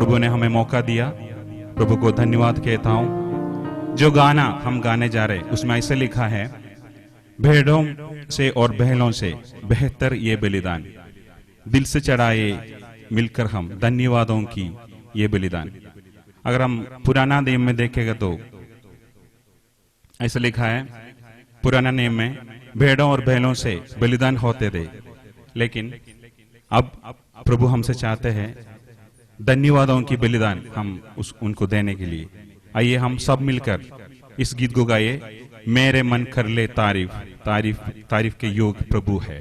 प्रभु ने हमें मौका दिया, प्रभु को धन्यवाद कहता हूं। जो गाना हम गाने जा रहे उसमें ऐसे लिखा है, भेड़ों से और बैलों से बेहतर ये बलिदान, दिल से चढ़ाए मिलकर हम धन्यवादों की ये बलिदान। अगर हम पुराना नियम में देखेगा तो ऐसा लिखा है, पुराना नियम में भेड़ों और बैलों से बलिदान होते थे, लेकिन अब प्रभु हमसे चाहते हैं धन्यवादों की बलिदान हम उनको देने के लिए। आइए हम सब मिलकर इस गीत को गाइए, मेरे मन कर ले तारीफ, तारीफ तारीफ के योग प्रभु है।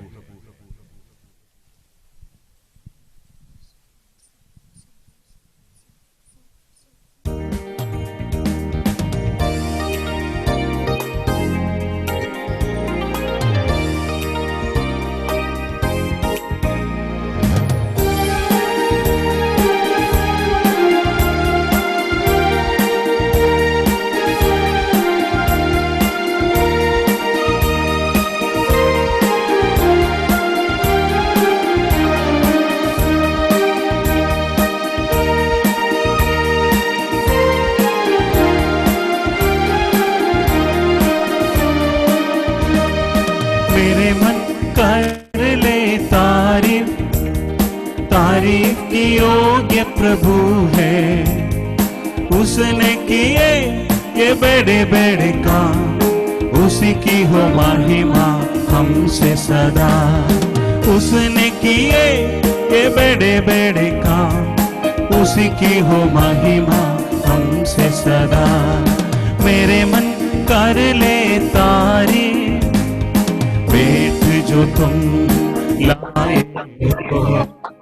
मेरे मन कर ले तारीफ, तारीफ की योग्य प्रभु है। उसने किए ये बड़े बड़े काम, उसी की हो महिमा हमसे सदा। उसने किए ये बड़े बड़े काम, उसी की हो महिमा हमसे सदा। मेरे मन कर ले तारीफ, पेट जो तुम लाए हो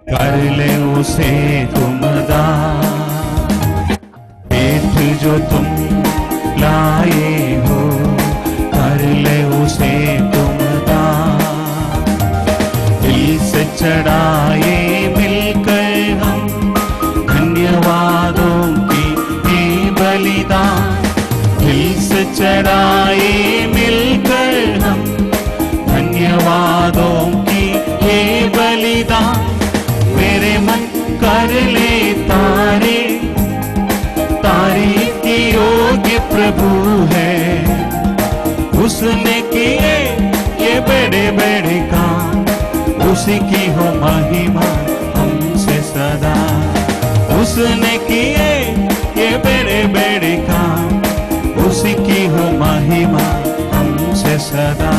कर ले उसे तुम दान। पेट जो तुम लाए हो कर ले उसे तुम दान। दिल से चढ़ाए मिलकर हम धन्यवादों की ये बलिदान। दिल से चढ़ाए मिलकर हम धन्यवादों की ये बलिदान। मेरे मन कर ले तारीफ, तारीफ की योग्य प्रभु है। उसने किए ये बड़े बड़े काम, उसी की हो महिमा हमसे सदा। उसने किए ये बड़े बड़े काम, उसी की हो महिमा हमसे सदा।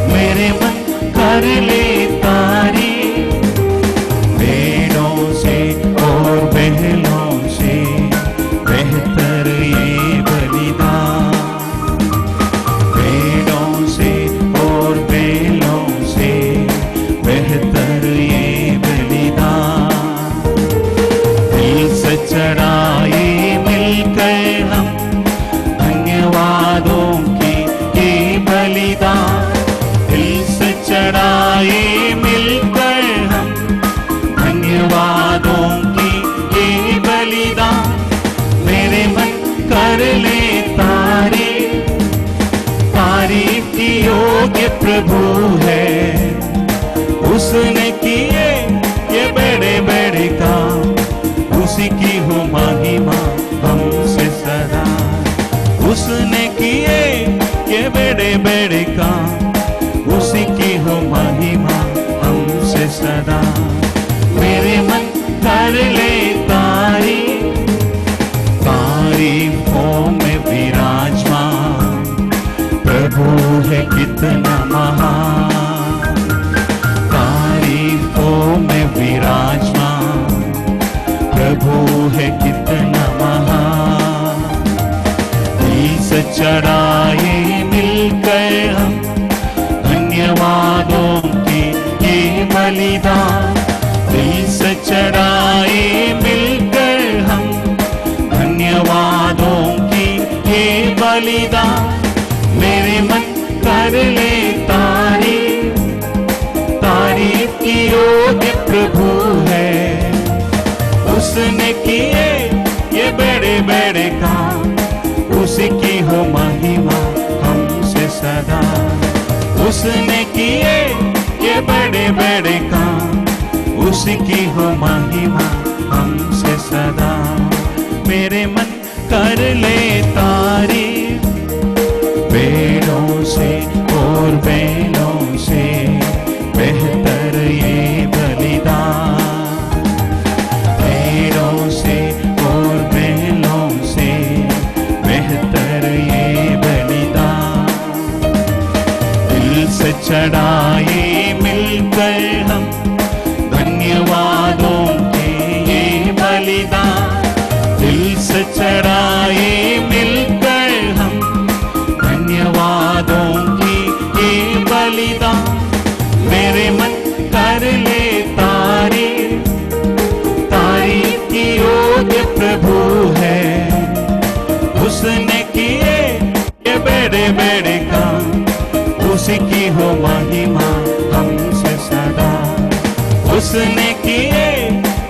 मेरे मन कर ले तारीफ, भेड़ों से और बैलों से बेहतर ये बलिदान। भेड़ों से और बैलों से बेहतर ये बलिदान। दिल से चढ़ाए मिलकर हम धन्यवादों की ये बलिदान। चढ़ाए मिलकर हम धन्यवादों की ये बलिदान। मेरे मन कर ले तारीफ, तारीफ की योग्य प्रभु है। उसने किए ये बड़े बड़े काम, उसी की हो महिमा हमसे सदा। उसने किए ये बड़े बड़े काम, उसी की हो महिमा हमसे सदा। मेरे मन कर ले तारीफ, तारीफों में विराजमान प्रभु है कितना महान। तारीफों में विराजमान प्रभु है कितना महान। दिल से चढ़ाए मिलकर हम धन्यवादों की ये बलिदान। दिल से चढ़ाए मिलकर हम धन्यवादों की ये बलिदान। मेरे मन कर ले तारीफ, तारीफ की योग्य प्रभु है। उसने किए ये बड़े बड़े काम, उसी की हो महिमा हमसे सदा। उसने किए ये बड़े बड़े काम, उसी की हो महिमा हमसे सदा। कर ले तारीफ, भेड़ों से और बैलों से बेहतर ये बलिदान, भेड़ों से और बैलों से बेहतर ये बलिदान। दिल से चढ़ाए मिलकर हम धन्यवादों के ये बलिदान, दिल से चढ़ाए मिलकर हम धन्यवादों की ये बलिदान। मेरे मन कर ले तारीफ, तारीफ की योग्य प्रभु है, उसने किए ये बड़े बड़े काम, उसी की हो महिमा हमसे सदा। उसने किए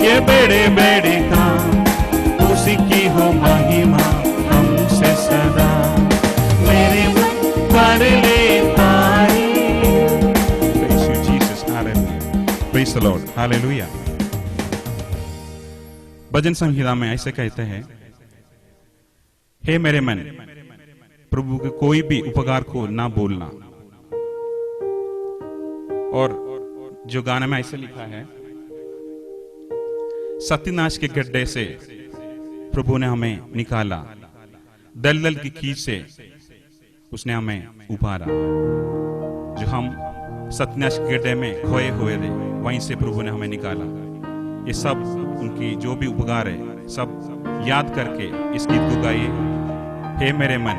ये बड़े बड़े काम, उसी की हो महिमा हमसे सदा। मेरे मन कर ले तारीफ। Praise you, Jesus. Hallelujah. Praise the Lord. Hallelujah. भजन संहिता में ऐसे कहते हैं, हे मेरे मन, प्रभु के कोई भी उपकार को ना बोलना। और जो गाने में ऐसे लिखा है, सत्यनाश के गड्ढे से प्रभु ने हमें निकाला, दलदल की कीच से उसने हमें उबारा। जो हम सत्यनाश के गड्ढे में खोए हुए थे, वहीं से प्रभु ने हमें निकाला। ये सब उनकी जो भी उपकार है सब याद करके इस गीत को गाइए। हे मेरे मन,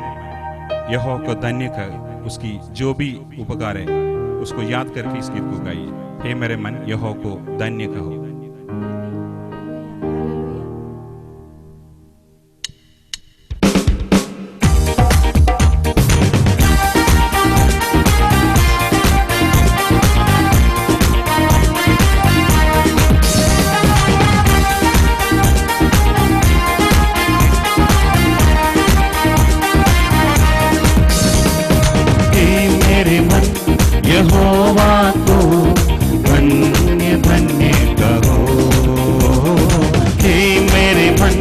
यहोवा को धन्य कर, उसकी जो भी उपकार है उसको याद करके इस गीत को गाइए। हे मेरे मन, यहोवा को धन्य कहो। यहोवा को धन्य धन्य कहो, हे मेरे मन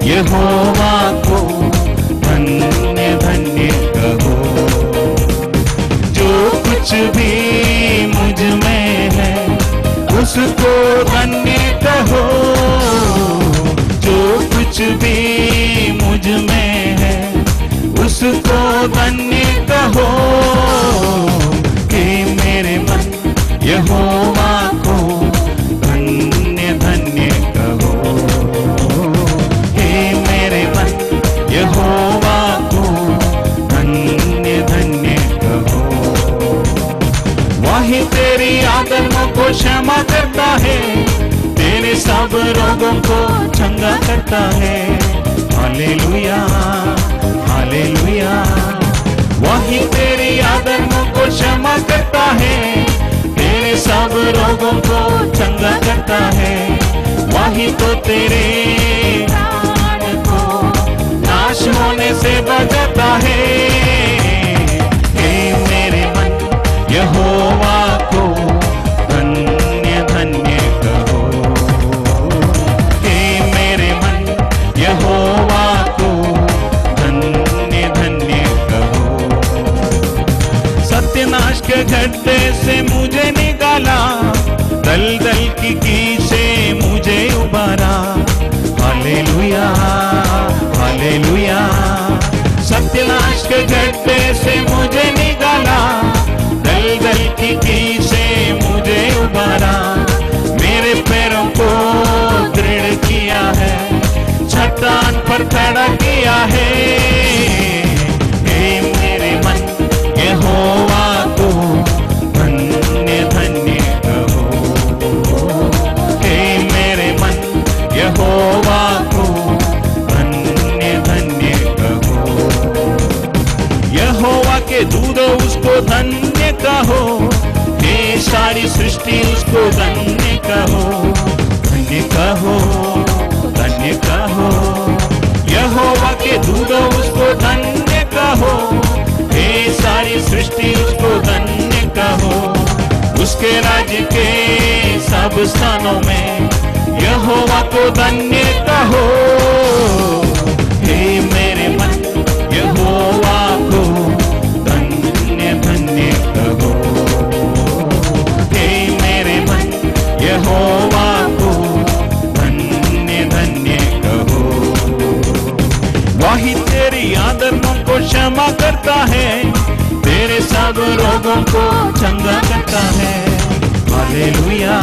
यहोवा को धन्य धन्य कहो। जो कुछ भी मुझ में है उसको धन्य कहो, जो कुछ भी मुझ में है उसको धन्य कहो। हे मेरे मन यहोवा को धन्य धन्य कहो, हे मेरे मन यहोवा को धन्य धन्य कहो। वही तेरी आदमों को क्षमा करता है, तेरे सब रोगों को चंगा करता है। Hallelujah hallelujah. वही तेरी आदमों को क्षमा करता है, तेरे सब रोगों को चंगा करता है। वही तो तेरे प्राण को नाश होने से बचाता है। हे मेरे मन यहोवा को धन्य धन्य कहो, हे मेरे मन यहोवा को धन्य धन्य कहो। सत्यनाश के गड्ढे से मुझे निकाला, दलदल की कीच से मुझे उबारा। Hallelujah hallelujah. सत्यनाश के गड्ढे से मुझे निकाला, दलदल की कीच से मुझे उबारा। मेरे पैरों को दृढ़ किया है, चट्टान पर खड़ा किया है। हे मेरे मन यहोवा को धन्य धन्य कहो, हे मेरे मन यहोवा को धन्य धन्य कहो। यहोवा के दूतों उसको धन्य कहो, हे सारी सृष्टि उसको धन्य कहो। धन्य कहो धन्य कहो। यहोवा के दूतों उसको धन्य कहो, हे सारी सृष्टि उसको धन्य कहो। उसके राज्य के सब स्थानों में यहोवा को धन्य कहो। हे मेरे क्षमा करता है, तेरे सब रोगों को चंगा करता है। हालेलुया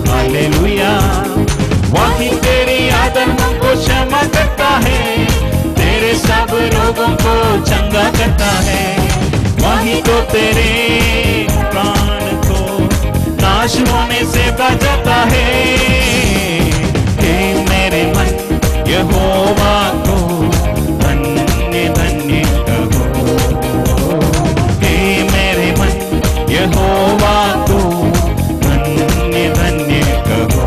हालेलुया, वही तेरी आदमों को क्षमा करता है, तेरे सब रोगों को चंगा करता है। वही तो तेरे प्राण को नाश होने से बचाता है। हे मेरे मन यहोवा को धन्य धन्य कहो, हे मेरे मन यहोवा को धन्य धन्य कहो।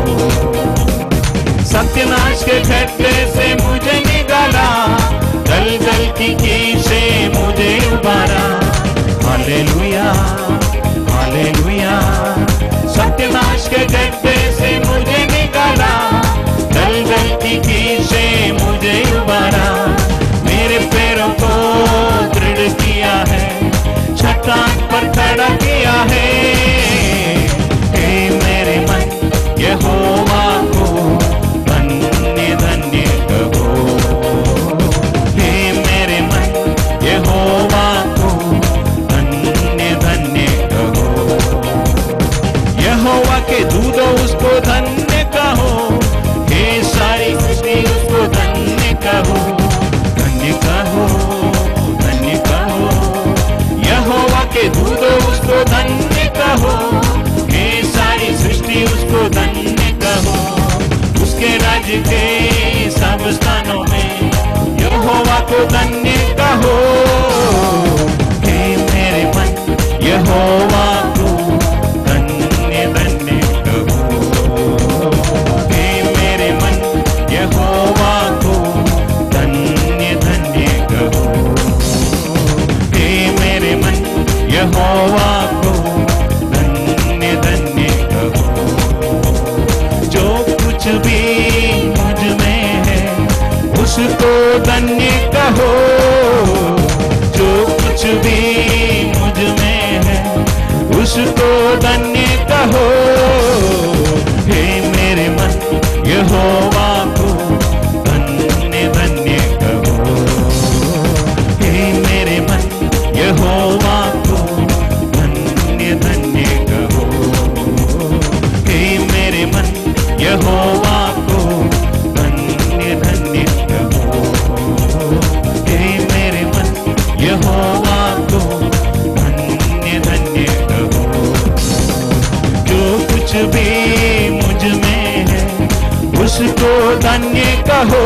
सत्यनाश के खड्डे से मुझे निकाला, दलदल की कील से मुझे उबारा। हालेलुया हालेलुया, सत्यनाश के खड्डे से मुझे निकाला, दलदल की कील से मुझे उबारा। मेरे पैरों को दृढ़ किया है, चट्टान पर खड़ा किया है। हे मेरे मन यहोवा को धन्य धन्य कहो, हे मेरे मन यहोवा को धन्य धन्य कहो। यहोवा के दूतों उसको धन्य कहो, हे सारी सृष्टि उसको धन्य कहो। धन्य कहो धन्य कहो, यहोवा के दूतों उसको धन्य कहो, हे सारी सृष्टि उसको धन्य कहो। उसके राज्य के सब स्थानों में यहोवा को धन्य कहो। हे मेरे मन यहोवा को धन्य धन्य कहो, हे मेरे मन यहोवा को धन्य धन्य कहो, हे मेरे मन यहोवा को धन्य धन्य कहो। जो कुछ भी मुझ में है उसको धन्य कहो, जो कुछ भी मुझ में है उसको धन्य कहो। हे मेरे मन यहोवा को धन्य धन्य कहो, हे मेरे मन यहोवा को धन्य धन्य कहो, हे मेरे मन यहोवा को धन्य धन्य कहो, हे मेरे मन यहोवा को धन्य धन्य कहो। जो कुछ भी मुझ में है उसको धन्य कहो,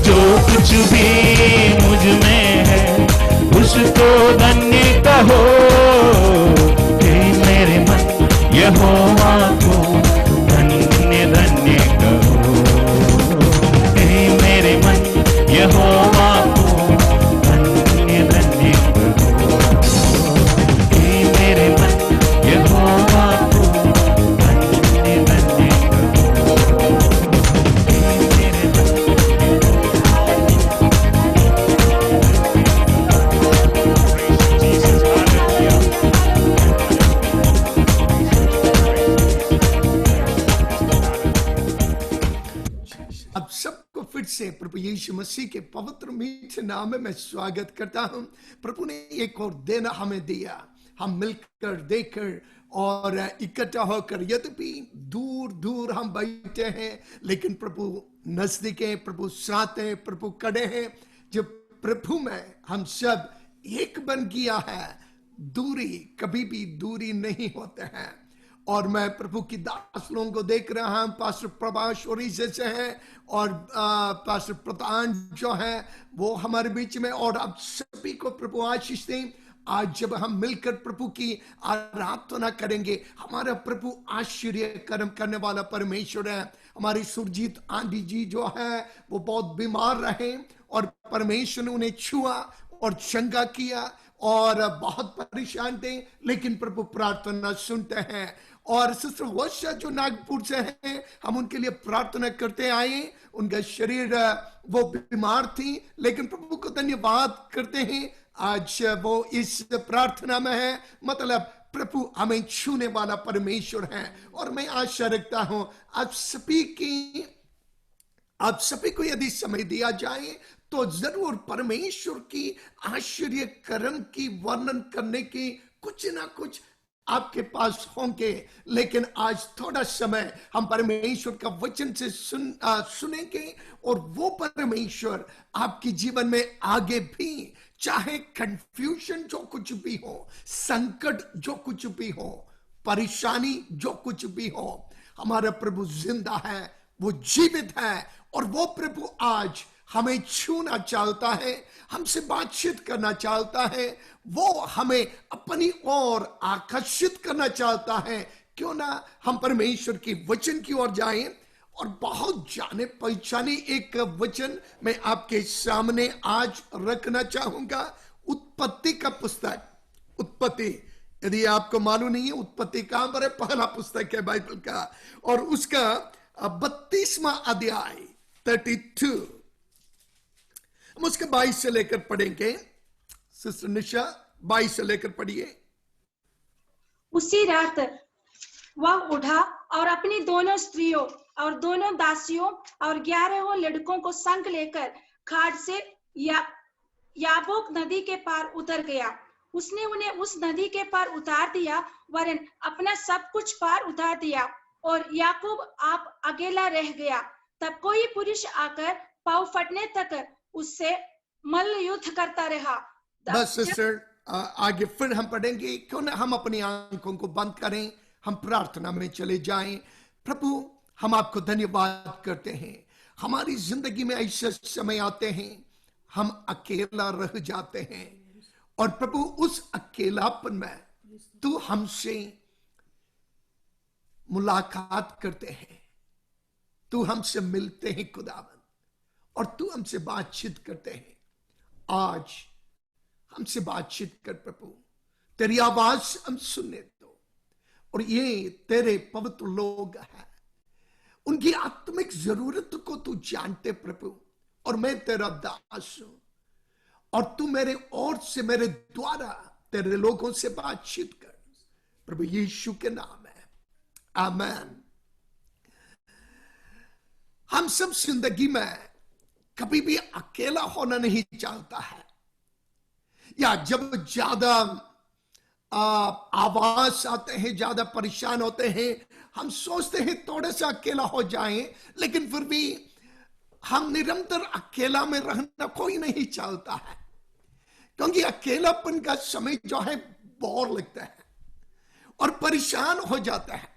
जो कुछ भी मुझ में है उसको धन्य कहो। हे मेरे मन यहोवा को धन्य धन्य कहो, हे मेरे मन यहोवा को धन्य धन्य कहो, हे मेरे मन यहोवा को धन्य धन्य कहो, हे मेरे अब सबको फिर से प्रभु यीशु मसीह के पवित्र मीठे नाम में मैं स्वागत करता हूं। प्रभु ने एक और दिन हमें दिया, हम मिलकर देखकर और इकट्ठा होकर, यद्यपि दूर दूर हम बैठे हैं लेकिन प्रभु नजदीक है, प्रभु साथ है, प्रभु खड़े हैं। जब प्रभु में हम सब एक बन गया है, दूरी कभी भी दूरी नहीं होते हैं। और मैं प्रभु की दास लोगों को देख रहा हूं, पास्टर प्रभाष ओडिशा से है और पास्टर प्रतान जो है वो हमारे बीच में, और आप सभी को प्रभु आशीष दें। आज जब हम मिलकर प्रभु की आराधना करेंगे, हमारा प्रभु आश्चर्य कर्म करने वाला परमेश्वर है। हमारी सुरजीत आंधी जी जो है वो बहुत बीमार रहे और परमेश्वर ने उन्हें छुआ और चंगा किया और बहुत परेशान थे, लेकिन प्रभु प्रार्थना सुनते हैं। और सिस्टर वर्षा जो नागपुर से है, हम उनके लिए प्रार्थना करते आए। उनका शरीर वो बीमार थी, लेकिन प्रभु को धन्यवाद करते हैं, आज वो इस प्रार्थना में है। मतलब प्रभु हमें छूने वाला परमेश्वर है। और मैं आशा रखता हूं आप सभी की आप सभी को यदि समय दिया जाए तो जरूर परमेश्वर की आश्चर्य कर्म की वर्णन करने की कुछ ना कुछ आपके पास होंगे। लेकिन आज थोड़ा समय हम परमेश्वर का वचन से सुनेंगे और वो परमेश्वर आपके जीवन में आगे भी, चाहे कंफ्यूजन जो कुछ भी हो, संकट जो कुछ भी हो, परेशानी जो कुछ भी हो, हमारा प्रभु जिंदा है, वो जीवित है और वो प्रभु आज हमें छूना चाहता है, हमसे बातचीत करना चाहता है, वो हमें अपनी ओर आकर्षित करना चाहता है। क्यों ना हम परमेश्वर की वचन की ओर जाएं। और बहुत जाने पहचाने एक वचन मैं आपके सामने आज रखना चाहूंगा। उत्पत्ति का पुस्तक, उत्पत्ति, यदि आपको मालूम नहीं है उत्पत्ति कहां पर है, पहला पुस्तक है बाइबल का और उसका 32वां अध्याय 32, हम उसके 22 से लेकर पढ़ेंगे। सिस्टर निशा 22 से लेकर पढ़िए। उसी रात वह उठा और अपनी दोनों स्त्रियों और दोनों दासियों और 11 लड़कों को संग लेकर घाट से याबोक नदी के पार उतर गया। उसने उन्हें उस नदी के पार उतार दिया, वरन अपना सब कुछ पार उतार दिया और याकूब आप अकेला रह गया। तब कोई पुरुष आकर पाँव फटने तक उससे मल्ल युद्ध करता रहा। बस सिस्टर, आगे फिर हम पढ़ेंगे। क्यों ना हम अपनी आंखों को बंद करें, हम प्रार्थना में चले जाएं। प्रभु, हम आपको धन्यवाद करते हैं। हमारी जिंदगी में ऐसे समय आते हैं हम अकेला रह जाते हैं और प्रभु उस अकेलापन में तू हमसे मुलाकात करते हैं, तू हमसे मिलते हैं खुदावन, और तू हमसे बातचीत करते हैं। आज हमसे बातचीत कर प्रभु, तेरी आवाज हम सुनने दो। और ये तेरे पवित्र लोग हैं, उनकी आत्मिक जरूरत को तू जानते प्रभु, और मैं तेरा दास हूं और तू मेरे ओर से, मेरे द्वारा तेरे लोगों से बातचीत कर प्रभु यीशु के नाम है, आमीन। हम सब जिंदगी में कभी भी अकेला होना नहीं चाहता है, या जब ज्यादा आवाज आते हैं, ज्यादा परेशान होते हैं, हम सोचते हैं थोड़ा सा अकेला हो जाएं, लेकिन फिर भी हम निरंतर अकेला में रहना कोई नहीं चाहता है, क्योंकि अकेलापन का समय जो है बोर लगता है और परेशान हो जाता है।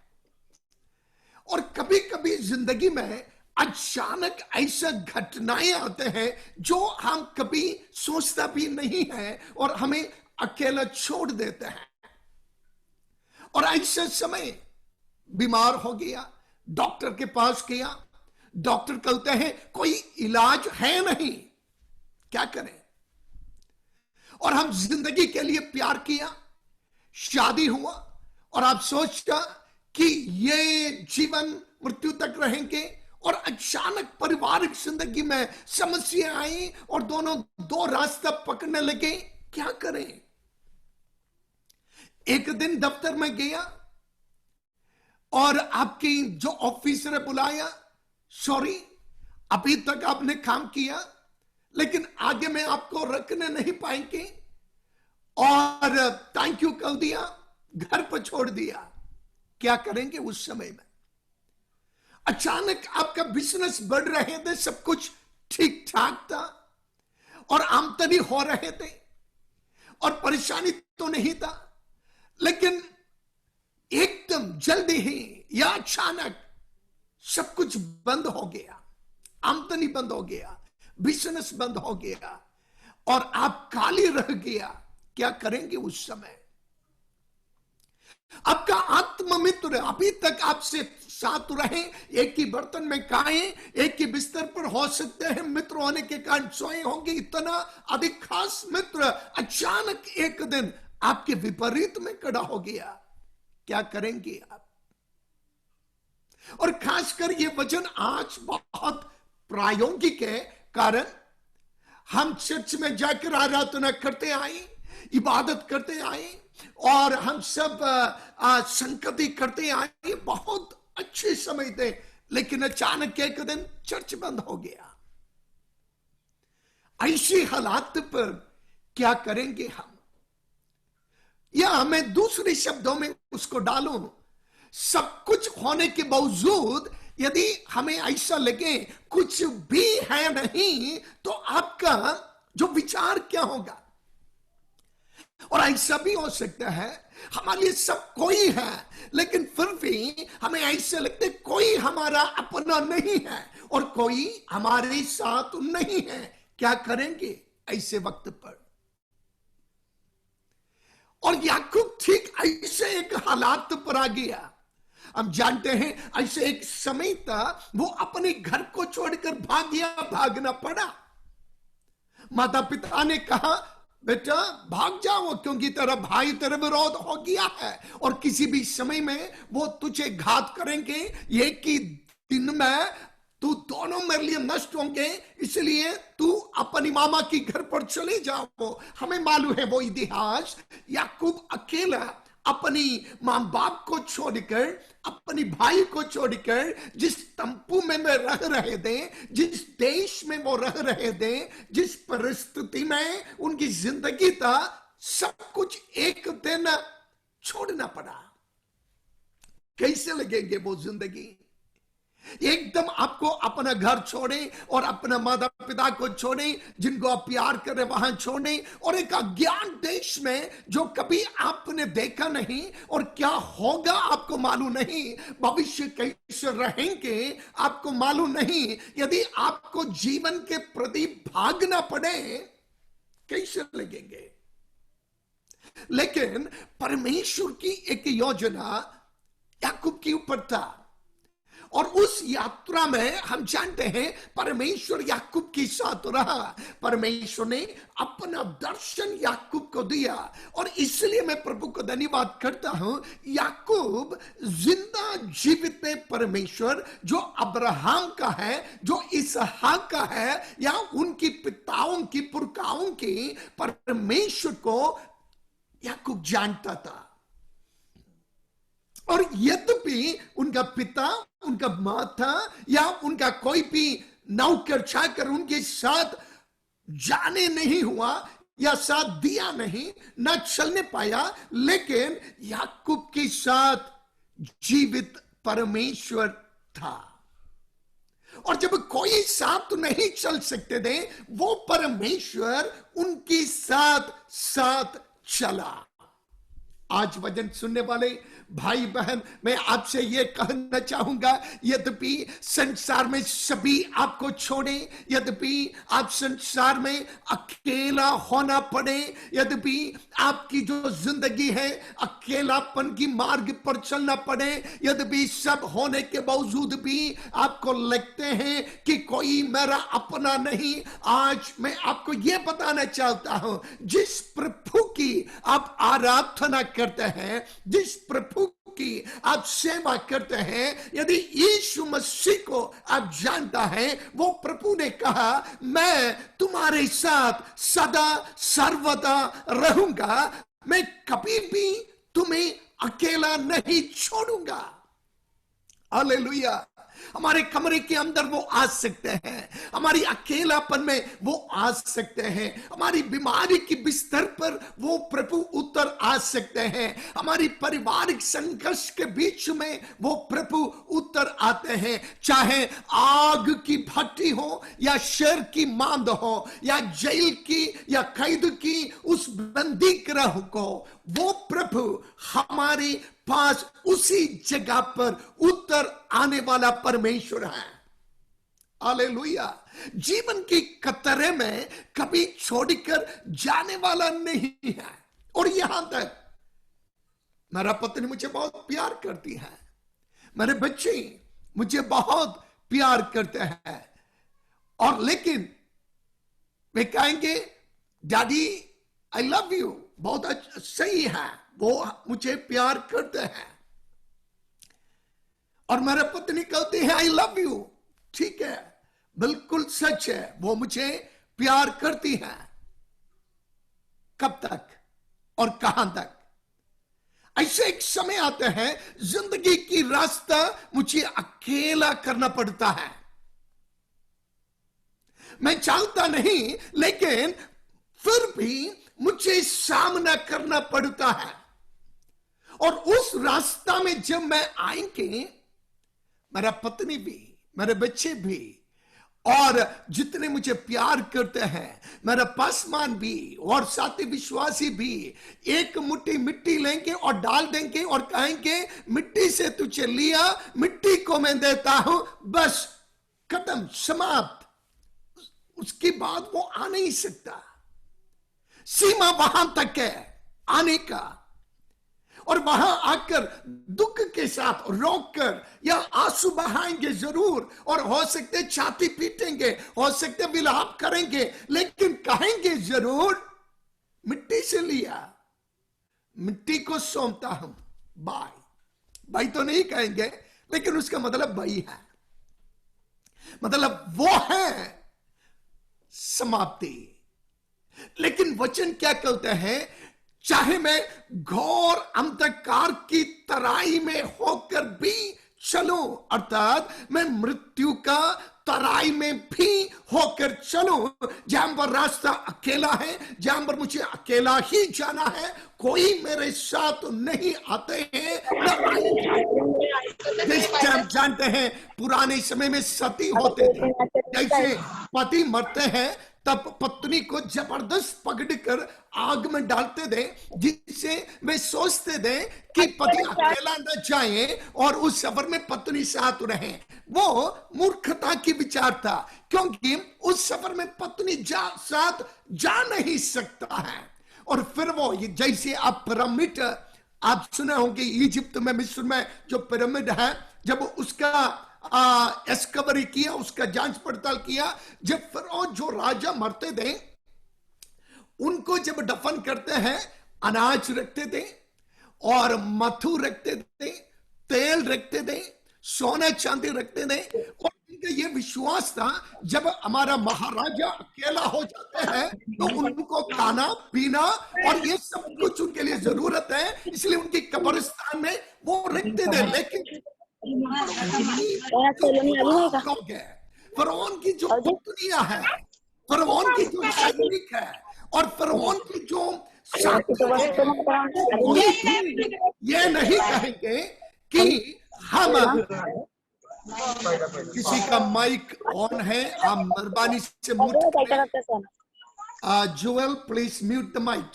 और कभी कभी जिंदगी में अचानक ऐसा घटनाएं आते हैं जो हम कभी सोचता भी नहीं है और हमें अकेला छोड़ देते हैं। और ऐसे समय बीमार हो गया, डॉक्टर के पास गया, डॉक्टर कहते हैं कोई इलाज है नहीं, क्या करें। और हम जिंदगी के लिए प्यार किया, शादी हुआ और आप सोचा कि ये जीवन मृत्यु तक रहेंगे, और अचानक पारिवारिक जिंदगी में समस्या आई और दोनों दो रास्ता पकड़ने लगे, क्या करें। एक दिन दफ्तर में गया और आपकी जो ऑफिसर ने बुलाया, सॉरी अभी तक आपने काम किया लेकिन आगे में आपको रखने नहीं पाएंगे, और थैंक यू कह दिया, घर पर छोड़ दिया। क्या करेंगे उस समय में। अचानक आपका बिजनेस बढ़ रहे थे, सब कुछ ठीक ठाक था और आमदनी हो रहे थे और परेशानी तो नहीं था, लेकिन एकदम जल्दी ही या अचानक सब कुछ बंद हो गया, आमदनी बंद हो गया, बिजनेस बंद हो गया और आप खाली रह गया। क्या करेंगे उस समय। आपका आत्ममित्र अभी तक आपसे साथ रहे, एक ही बर्तन में खाएं, एक ही बिस्तर पर हो सकते हैं, मित्र होने के कारण सोए होंगे, इतना अधिक खास मित्र अचानक एक दिन आपके विपरीत में खड़ा हो गया। क्या करेंगे आप। और खासकर ये वचन आज बहुत प्रायोगिक है, कारण हम चर्च में जाकर आराधना करते आए, इबादत करते आए और हम सब संगति करते आए, बहुत अच्छे समय थे, लेकिन अचानक एक दिन चर्च बंद हो गया। ऐसी हालात पर क्या करेंगे हम? या हमें दूसरे शब्दों में उसको डालो, सब कुछ होने के बावजूद यदि हमें ऐसा लगे कुछ भी है नहीं, तो आपका जो विचार क्या होगा? और ऐसा भी हो सकता है हमारे लिए सब कोई है, लेकिन फिर भी हमें ऐसे लगता है कोई हमारा अपना नहीं है और कोई हमारे साथ नहीं है। क्या करेंगे ऐसे वक्त पर? और याकूब ठीक ऐसे एक हालात पर आ गया। हम जानते हैं ऐसे एक समय था वो अपने घर को छोड़कर भाग गया, भागना पड़ा। माता पिता ने कहा बेटा भाग जाओ, क्योंकि तेरा भाई तेरे विरोध हो गया है और किसी भी समय में वो तुझे घात करेंगे। एक ही दिन में तू दोनों मेरे लिए नष्ट होंगे, इसलिए तू अपनी मामा की घर पर चले जाओ। हमें मालूम है वो इतिहास। याकूब अकेला अपनी मां बाप को छोड़कर, अपनी भाई को छोड़कर, जिस तंबू में वे रह रहे थे, जिस देश में वो रह रहे थे, जिस परिस्थिति में उनकी जिंदगी था, सब कुछ एक दिन छोड़ना पड़ा। कैसे लगेंगे वो जिंदगी? एकदम आपको अपना घर छोड़े और अपना माता पिता को छोड़े जिनको आप प्यार करें वहां छोड़े, और एक अज्ञात देश में जो कभी आपने देखा नहीं और क्या होगा आपको मालूम नहीं, भविष्य कैसे रहेंगे आपको मालूम नहीं। यदि आपको जीवन के प्रति भागना पड़े कैसे लगेंगे? लेकिन परमेश्वर की एक योजना याकूब के ऊपर था और उस यात्रा में हम जानते हैं परमेश्वर याकूब के साथ रहा। परमेश्वर ने अपना दर्शन याकूब को दिया और इसलिए मैं प्रभु को धन्यवाद करता हूं। याकूब जिंदा जीवित परमेश्वर जो अब्राहम का है, जो इसहाक का है, या उनकी पिताओं की पुरखाओं की परमेश्वर को याकूब जानता था। और यद्यपि उनका पिता, उनका माता या उनका कोई भी नौकर चाकर उनके साथ जाने नहीं हुआ या साथ दिया नहीं, ना चलने पाया, लेकिन याकूब के साथ जीवित परमेश्वर था। और जब कोई साथ नहीं चल सकते थे, वो परमेश्वर उनके साथ साथ चला। आज वचन सुनने वाले भाई बहन, मैं आपसे यह कहना चाहूंगा, यद्यपि संसार में सभी आपको छोड़े, यद्यपि आप संसार में अकेला होना पड़े, यद्यपि आपकी जो जिंदगी है अकेलापन की मार्ग पर चलना पड़े, यद्यपि सब होने के बावजूद भी आपको लगते हैं कि कोई मेरा अपना नहीं, आज मैं आपको यह बताना चाहता हूं, जिस प्रभु की आप आराधना करते हैं, जिस प्रभु की आप सेवा करते हैं, यदि यीशु मसीह को आप जानता है, वो प्रभु ने कहा मैं तुम्हारे साथ सदा सर्वदा रहूंगा, मैं कभी भी तुम्हें अकेला नहीं छोड़ूंगा। हालेलुया। हमारे कमरे के अंदर वो आ सकते हैं, हमारी अकेलापन में वो आ सकते हैं, हमारी बीमारी की बिस्तर पर वो प्रभु उतर आ सकते हैं, हमारी पारिवारिक संघर्ष के बीच में वो प्रभु उतर आते हैं। चाहे आग की भट्टी हो या शेर की मांद हो या जेल की या कैद की उस बंदी गृह को, वो प्रभु हमारे पास उसी जगह पर उतर आने वाला परमेश्वर है। हालेलुया। जीवन की कतरे में कभी छोड़कर जाने वाला नहीं है। और यहां तक मेरा पत्नी मुझे बहुत प्यार करती है, मेरे बच्चे मुझे बहुत प्यार करते हैं, और लेकिन वे कहेंगे डैडी आई लव यू, बहुत अच्छा, सही है, वो मुझे प्यार करते हैं। और मेरे पत्नी कहती है आई लव यू, ठीक है, बिल्कुल सच है, वो मुझे प्यार करती है। कब तक और कहां तक? ऐसे एक समय आता है जिंदगी की रास्ता मुझे अकेला करना पड़ता है। मैं चाहता नहीं, लेकिन फिर भी मुझे सामना करना पड़ता है। और उस रास्ता में जब मैं आएंगे, मेरा पत्नी भी, मेरे बच्चे भी, और जितने मुझे प्यार करते हैं, मेरा पासमान भी और साथी विश्वासी भी, एक मुट्ठी मिट्टी लेंगे और डाल देंगे और कहेंगे मिट्टी से तुझे लिया, मिट्टी को मैं देता हूं, बस खत्म, समाप्त। उसके बाद वो आ नहीं सकता। सीमा वहां तक है आने का। और वहां आकर दुख के साथ रोककर या आंसू बहाएंगे जरूर, और हो सकते छाती पीटेंगे, हो सकते विलाप करेंगे, लेकिन कहेंगे जरूर मिट्टी से लिया, मिट्टी को सौंपता हूं, बाय। भाई तो नहीं कहेंगे, लेकिन उसका मतलब भाई है, मतलब वो है समाप्ति। लेकिन वचन क्या कहते हैं? चाहे मैं घोर अंधकार की तराई में होकर भी चलूं, अर्थात मैं मृत्यु का तराई में भी होकर चलूं, जहां पर रास्ता अकेला है, जहां पर मुझे अकेला ही जाना है, कोई मेरे साथ नहीं आते हैं। जानते हैं पुराने समय में सती होते थे, जैसे पति मरते हैं तब पत्नी को जबरदस्त पकड़कर आग में डालते थे, जिससे वे सोचते थे कि पति अकेला न जाए और उस सफर में पत्नी साथ रहे। वो मूर्खता की विचार था, क्योंकि उस सफर में पत्नी साथ जा नहीं सकता है। और फिर वो जैसे आप पिरामिड आप सुने होंगे, इजिप्त में, मिस्र में जो पिरामिड है, जब उसका एस्कवरी किया, उसका जांच पड़ताल किया, जब फिरौन जो राजा मरते थे उनको जब दफन करते हैं, अनाज रखते थे और मथु रखते थे, तेल रखते थे, सोना चांदी रखते थे। और उनका ये विश्वास था जब हमारा महाराजा अकेला हो जाते हैं तो उनको खाना पीना और ये सब कुछ उनके लिए जरूरत है, इसलिए उनकी कब्रिस्तान में वो रखते थे। लेकिन फरौन की जो पत्नियां है, फरौन की जो सैनिक है और फरौन की जो ये नहीं कहेंगे कि हम, किसी का माइक ऑन है, आप मेहरबानी से mute, Joel please mute the mic.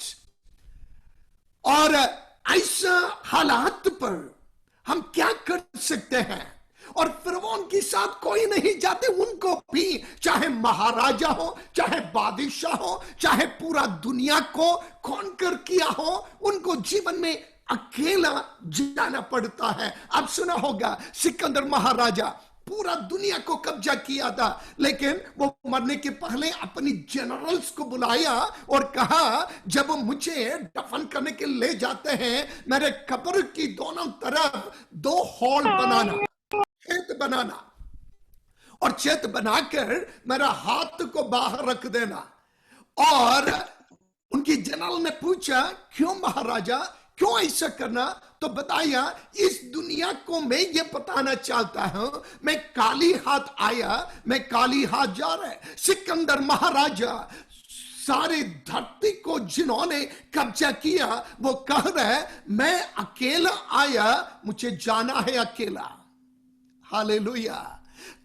और ऐसा हालात पर हम क्या कर सकते हैं? और फिरौन के साथ कोई नहीं जाते, उनको भी, चाहे महाराजा हो, चाहे बादशाह हो, चाहे पूरा दुनिया को कॉन्कर किया हो, उनको जीवन में अकेला जाना पड़ता है। आप सुना होगा सिकंदर महाराजा पूरा दुनिया को कब्जा किया था, लेकिन वो मरने के पहले अपनी जनरल्स को बुलाया और कहा जब मुझे दफन करने के ले जाते हैं, मेरे कब्र की दोनों तरफ 2 हॉल बनाना, छेद बनाना, और छेद बनाकर मेरा हाथ को बाहर रख देना। और उनकी जनरल ने पूछा क्यों महाराजा, क्यों ऐसा करना? तो बताया इस दुनिया को मैं ये बताना चाहता हूं, मैं काली हाथ आया, मैं काली हाथ जा रहा है। सिकंदर महाराजा सारे धरती को जिन्होंने कब्जा किया, वो कह रहा है मैं अकेला आया, मुझे जाना है अकेला। हालेलुया।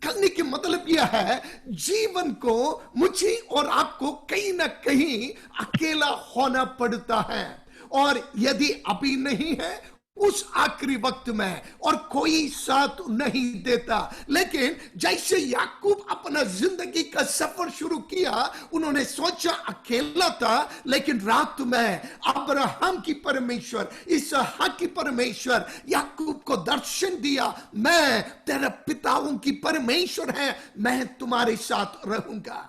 कहने के मतलब यह है जीवन को मुझे और आपको कहीं ना कहीं अकेला होना पड़ता है। और यदि अभी नहीं है, उस आखिरी वक्त में, और कोई साथ नहीं देता। लेकिन जैसे याकूब अपना जिंदगी का सफर शुरू किया, उन्होंने सोचा अकेला था, लेकिन रात में अब्राहम की परमेश्वर, इसहाक की परमेश्वर याकूब को दर्शन दिया, मैं तेरे पिताओं की परमेश्वर है, मैं तुम्हारे साथ रहूंगा।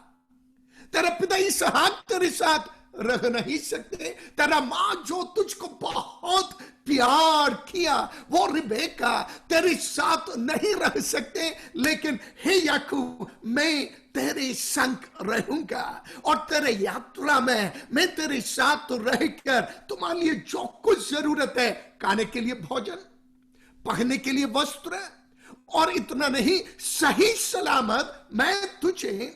तेरा पिता इसहाक तेरे साथ रह नहीं सकते, तेरा मां जो तुझको बहुत प्यार किया, वो रिबेका तेरे साथ नहीं रह सकते, लेकिन हे याकूब मैं तेरे संग रहूंगा और तेरे यात्रा में मैं तेरे साथ रहकर तुम्हारे लिए जो कुछ जरूरत है, खाने के लिए भोजन, पहनने के लिए वस्त्र, और इतना नहीं, सही सलामत मैं तुझे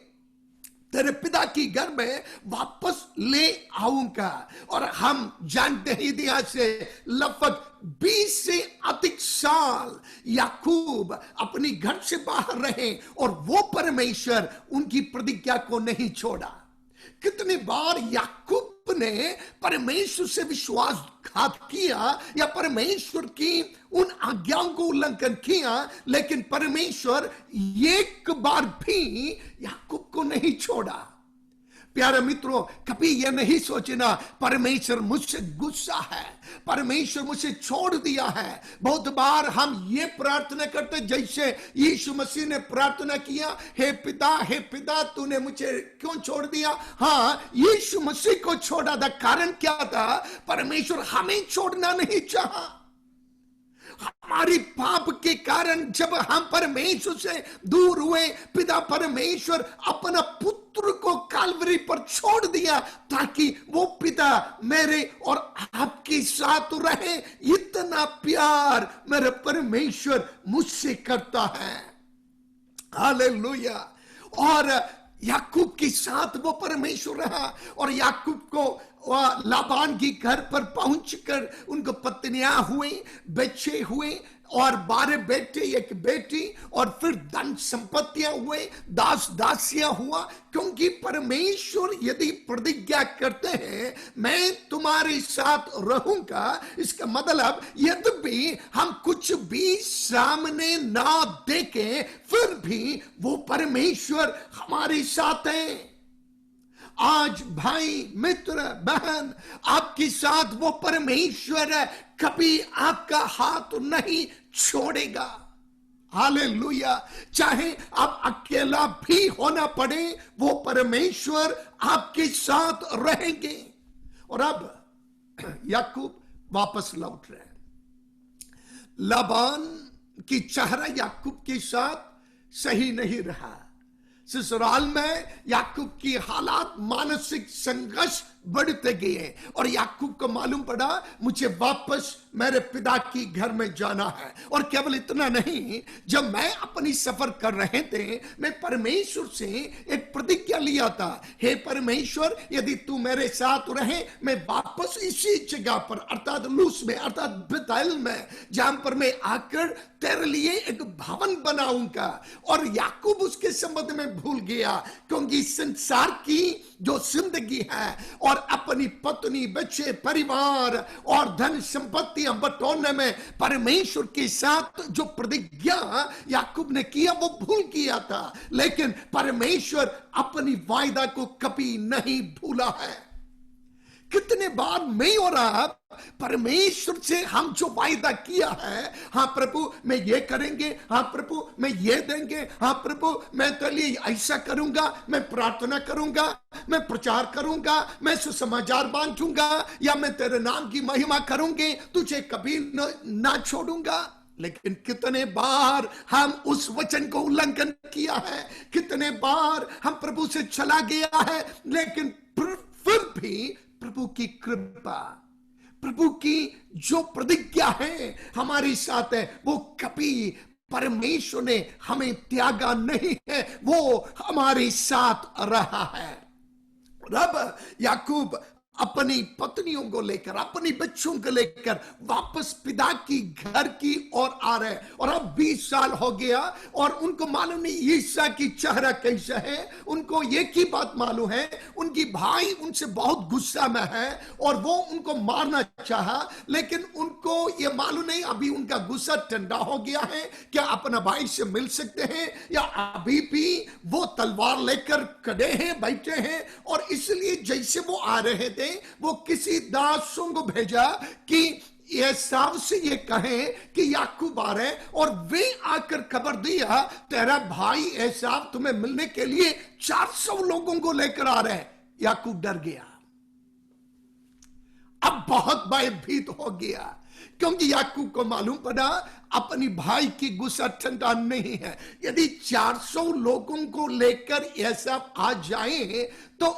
तेरे पिता की घर में वापस ले आऊंगा। और हम जानते हैं इतिहास से लगभग 20 से अधिक साल याकूब अपनी घर से बाहर रहे और वो परमेश्वर उनकी प्रतिज्ञा को नहीं छोड़ा। कितनी बार याकूब ने परमेश्वर से विश्वासघात किया या परमेश्वर की उन आज्ञाओं को उल्लंघन किया, लेकिन परमेश्वर एक बार भी याकूब को नहीं छोड़ा। प्यारे मित्रों, कभी यह नहीं सोचना परमेश्वर मुझसे गुस्सा है, परमेश्वर मुझे छोड़ दिया है। बहुत बार हम ये प्रार्थना करते जैसे यीशु मसीह ने प्रार्थना किया, हे पिता तूने मुझे क्यों छोड़ दिया। हाँ, यीशु मसीह को छोड़ा था, कारण क्या था? परमेश्वर हमें छोड़ना नहीं चाहा। हमारी पाप के कारण जब हम परमेश्वर से दूर हुए, पिता परमेश्वर अपना पुत्र को काल्वरी पर छोड़ दिया ताकि वो पिता मेरे और आपके साथ रहे। इतना प्यार मेरा परमेश्वर मुझसे करता है। हालेलुया। और याकूब के साथ वो परमेश्वर रहा और याकूब को लाबान की घर पर पहुंचकर उनको पत्नियां हुई, बच्चे हुए और 12 बेटे, 1 बेटी, और फिर धन संपत्तियां हुए, दास दासियां हुआ। क्योंकि परमेश्वर यदि प्रतिज्ञा करते हैं मैं तुम्हारे साथ रहूंगा, इसका मतलब यद्यपि हम कुछ भी सामने ना देखें फिर भी वो परमेश्वर हमारे साथ है। आज भाई, मित्र, बहन, आपके साथ वो परमेश्वर कभी आपका हाथ नहीं छोड़ेगा। हालेलुया। चाहे आप अकेला भी होना पड़े, वो परमेश्वर आपके साथ रहेंगे। और अब याकूब वापस लौट रहे हैं। लाबान की चेहरा याकूब के साथ सही नहीं रहा। ससुराल में याकूब की हालात, मानसिक संघर्ष बढ़ते गए और याकूब को मालूम पड़ा मुझे वापस मेरे पिता की घर में जाना है। और केवल इतना नहीं, जब मैं अपनी सफर कर रहे थे, मैं परमेश्वर से एक प्रतिज्ञा लिया था, हे परमेश्वर यदि तू मेरे साथ रहे, मैं वापस इसी जगह पर अर्थात लूस में, अर्थात बेथेल में, जहां पर मैं आकर तेरे लिए एक भवन बनाऊंगा। और याकूब उसके संबंध में भूल गया, क्योंकि संसार की जो जिंदगी है और अपनी पत्नी, बच्चे, परिवार और धन संपत्तियां बटोरने में परमेश्वर के साथ जो प्रतिज्ञा याकूब ने किया वो भूल किया था। लेकिन परमेश्वर अपनी वायदा को कभी नहीं भूला है। कितने बार मैं और आप परमेश्वर से हम जो वायदा किया है, हाँ प्रभु मैं ये करेंगे, हाँ प्रभु मैं ये देंगे, हाँ प्रभु मैं तेरे लिए ऐसा करूंगा, मैं प्रार्थना करूंगा, मैं प्रचार करूंगा, मैं सुसमाचार बांटूंगा, या मैं तेरे नाम की महिमा करूंगी, तुझे कभी ना छोड़ूंगा। लेकिन कितने बार हम उस वचन को उल्लंघन किया है, कितने बार हम प्रभु से चला गया है, लेकिन फिर भी प्रभु की कृपा, प्रभु की जो प्रतिज्ञा है हमारे साथ है, वो कभी परमेश्वर ने हमें त्यागा नहीं है, वो हमारे साथ रहा है। रब याकूब अपनी पत्नियों को लेकर, अपनी बच्चों को लेकर वापस पिता की घर की ओर आ रहे। और अब 20 साल हो गया और उनको मालूम नहीं ईसा की चेहरा कैसा है। उनको एक ही बात मालूम है, उनकी भाई उनसे बहुत गुस्सा में है और वो उनको मारना चाहा, लेकिन उनको ये मालूम नहीं अभी उनका गुस्सा ठंडा हो गया है, क्या अपना भाई से मिल सकते हैं, या अभी भी वो तलवार लेकर खड़े हैं, बैठे हैं। और इसलिए जैसे वो आ रहे थे, वो किसी दासों को भेजा कि एसाव से ये कहें कि याकूब आ रहे, और वे आकर खबर दिया तेरा भाई एसाव तुम्हें मिलने के लिए 400 लोगों को लेकर आ रहे हैं। याकूब डर गया, अब बहुत भयभीत हो गया। क्योंकि याकूब को मालूम पड़ा अपनी भाई की गुस्सा ठंडा नहीं है। यदि 400 लोगों को लेकर ऐसा आ जाए तो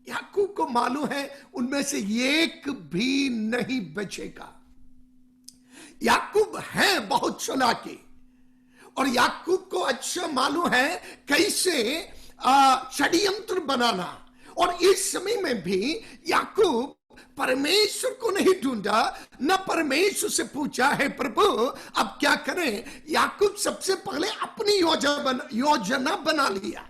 याकूब को मालूम है उनमें से एक भी नहीं बचेगा। याकूब है बहुत चालाकी और याकूब को अच्छा मालूम है कैसे षड्यंत्र बनाना। और इस समय में भी याकूब परमेश्वर को नहीं ढूंढा, न परमेश्वर से पूछा है प्रभु अब क्या करें। याकूब सबसे पहले अपनी योजना बना लिया।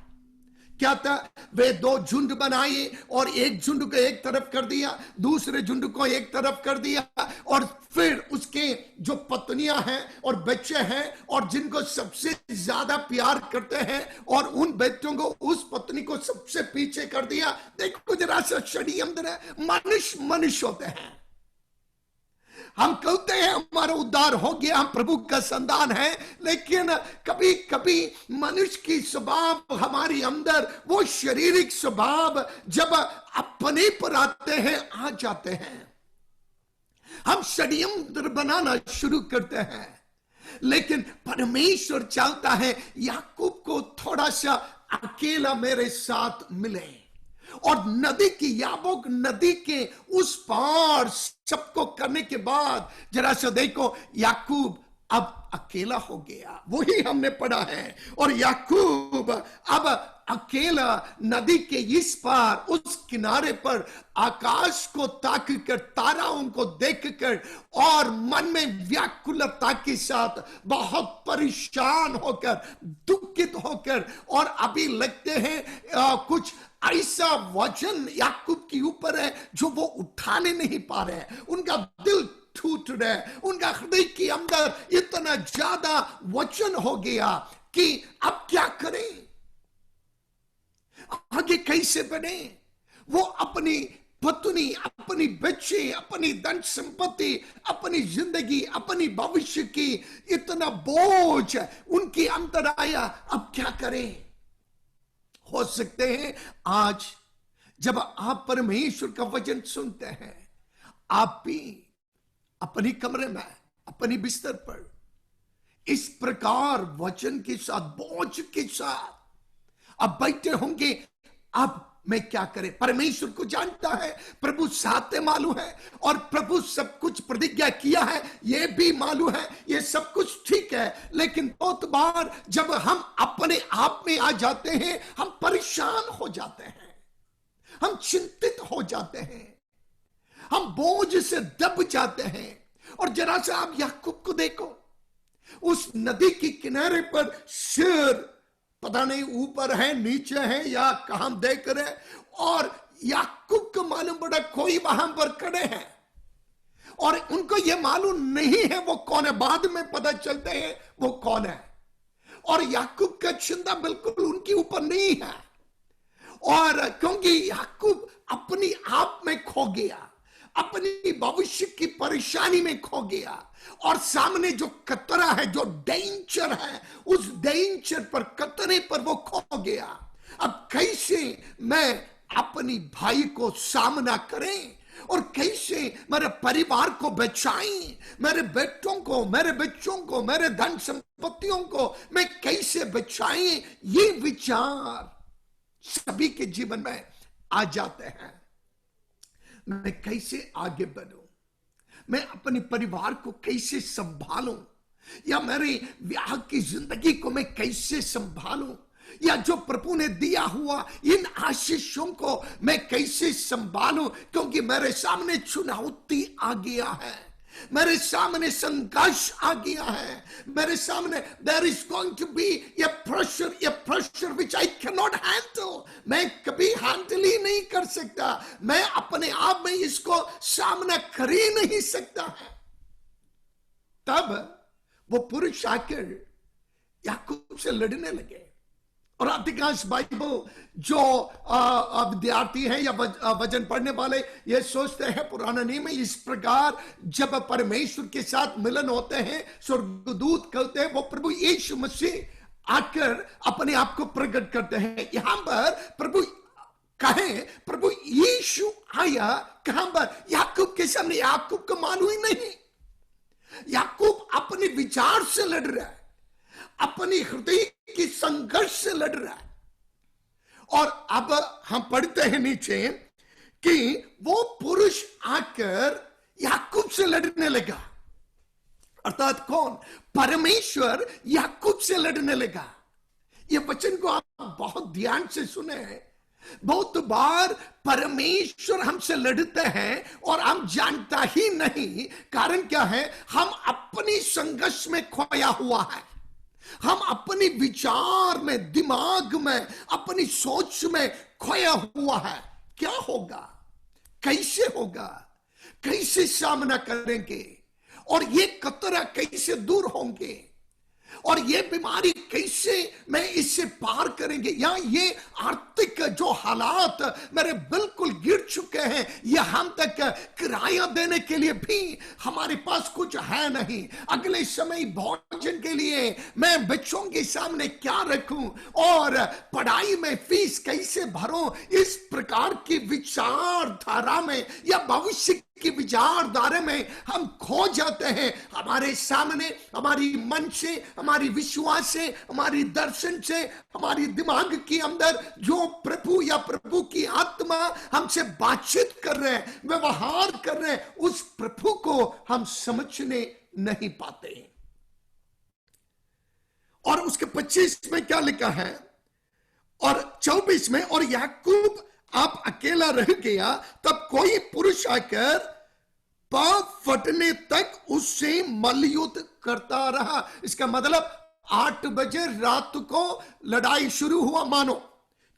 क्या था? वे 2 झुंड बनाए और एक झुंड को एक तरफ कर दिया, दूसरे झुंड को एक तरफ कर दिया, और फिर उसके जो पत्नियां हैं और बच्चे हैं और जिनको सबसे ज्यादा प्यार करते हैं और उन बच्चों को उस पत्नी को सबसे पीछे कर दिया। देखो जरा सा षड्यंत्र है। मनुष्य होते हैं। हम कहते हैं हमारा उद्धार हो गया, हम प्रभु का संतान है, लेकिन कभी कभी मनुष्य की स्वभाव हमारे अंदर वो शारीरिक स्वभाव जब अपने पर आते हैं आ जाते हैं, हम षड्यंत्र बनाना शुरू करते हैं। लेकिन परमेश्वर चाहता है याकूब को थोड़ा सा अकेला मेरे साथ मिले, और नदी की याबोक नदी के उस पार सबको करने के बाद जरा सा देखो याकूब अब अकेला हो गया। वही हमने पढ़ा है। और याकूब अब अकेला नदी के इस पार उस किनारे पर आकाश को ताक कर, ताराओं को देखकर और मन में व्याकुलता के साथ बहुत परेशान होकर, दुखित होकर, और अभी लगते हैं कुछ ऐसा वचन याकूब के ऊपर है जो वो उठाने नहीं पा रहे हैं। उनका दिल टूट रहा है, उनका हृदय के अंदर इतना ज्यादा वचन हो गया कि अब क्या करें, आगे कैसे बढ़े। वो अपनी पत्नी, अपनी बच्चे, अपनी धन संपत्ति, अपनी जिंदगी, अपनी भविष्य की इतना बोझ उनके अंदर आया। अब क्या करें। हो सकते हैं आज जब आप परमेश्वर का वचन सुनते हैं, आप भी अपनी कमरे में, अपनी बिस्तर पर इस प्रकार वचन के साथ, बोझ के साथ अब बैठे होंगे। अब मैं क्या करें। परमेश्वर को जानता है, प्रभु साथ मालूम है, और प्रभु सब कुछ प्रतिज्ञा किया है ये भी मालूम है, ये सब कुछ ठीक है। लेकिन बहुत बार जब हम अपने आप में आ जाते हैं, हम परेशान हो जाते हैं, हम चिंतित हो जाते हैं, हम बोझ से दब जाते हैं। और जरा सा आप याकूब को देखो, उस नदी के किनारे पर सिर पता नहीं ऊपर है, नीचे है, या कहां देख रहे, और याकूब को मालूम पड़ा कोई वहां पर खड़े हैं और उनको यह मालूम नहीं है वो कौन है। बाद में पता चलते हैं वो कौन है। और याकूब का चिंता बिल्कुल उनके ऊपर नहीं है, और क्योंकि याकूब अपनी आप में खो गया, अपनी भविष्य की परेशानी में खो गया, और सामने जो खतरा है, जो डेंजर है, उस डेंजर पर, खतरे पर वो खो गया। अब कैसे मैं अपनी भाई को सामना करें, और कैसे मेरे परिवार को बचाएं, मेरे बेटों को, मेरे बच्चों को, मेरे धन संपत्तियों को मैं कैसे बचाएं, ये विचार सभी के जीवन में आ जाते हैं। मैं कैसे आगे बढ़ूं, मैं अपने परिवार को कैसे संभालूं, या मेरे ब्याह की जिंदगी को मैं कैसे संभालूं, या जो प्रभु ने दिया हुआ इन आशीषों को मैं कैसे संभालूं। क्योंकि मेरे सामने चुनौती आ गया है, मेरे सामने संघर्ष आ गया है, मेरे सामने there is going to be a pressure which I cannot handle। मैं कभी हैंडल ही नहीं कर सकता, मैं अपने आप में इसको सामना कर ही नहीं सकता है। तब वो पुरुष आकर याकूब से लड़ने लगे। और अधिकांश बाइबल जो विद्यार्थी हैं या वचन पढ़ने वाले ये सोचते हैं पुराना नियम में इस प्रकार जब परमेश्वर के साथ मिलन होते हैं, स्वर्गदूत कहते हैं, वो प्रभु यीशु मसीह आकर अपने आप को प्रकट करते हैं। यहां पर प्रभु प्रभु यीशु आया कहां पर? याकूब के सामने। याकूब को मालूम ही नहीं, याकूब अपने विचार से लड़ रहा है, अपनी हृदय की संघर्ष से लड़ रहा है। और अब हम पढ़ते हैं नीचे कि वो पुरुष आकर याकूब से लड़ने लगा। अर्थात कौन? परमेश्वर याकूब से लड़ने लगा। ये वचन को आप बहुत ध्यान से सुने। बहुत बार परमेश्वर हमसे लड़ते हैं और हम जानता ही नहीं। कारण क्या है? हम अपनी संघर्ष में खोया हुआ है, हम अपनी विचार में, दिमाग में, अपनी सोच में खोया हुआ है। क्या होगा, कैसे होगा, कैसे सामना करेंगे, और ये खतरा कैसे दूर होंगे, और ये बीमारी कैसे मैं इससे पार करेंगे, या ये आर्थिक जो हालात मेरे बिल्कुल गिर चुके हैं, यहाँ तक किराया देने के लिए भी हमारे पास कुछ है नहीं, अगले समय भोजन के लिए मैं बच्चों के सामने क्या रखूं, और पढ़ाई में फीस कैसे भरूं, इस प्रकार की विचारधारा में या भविष्य की विचारधारा में हम खो जाते हैं। हमारे सामने हमारी मन से, हमारी विश्वास से, हमारी दर्शन से, हमारी दिमाग के अंदर जो प्रभु या प्रभु की आत्मा हमसे बातचीत कर रहे हैं, व्यवहार कर रहे हैं, उस प्रभु को हम समझने नहीं पाते। और उसके 25 में क्या लिखा है और 24 में, और याकूब आप अकेला रह गया, तब कोई पुरुष आकर पांव फटने तक उससे मल्लयुद्ध करता रहा। इसका मतलब 8 बजे रात को लड़ाई शुरू हुआ मानो,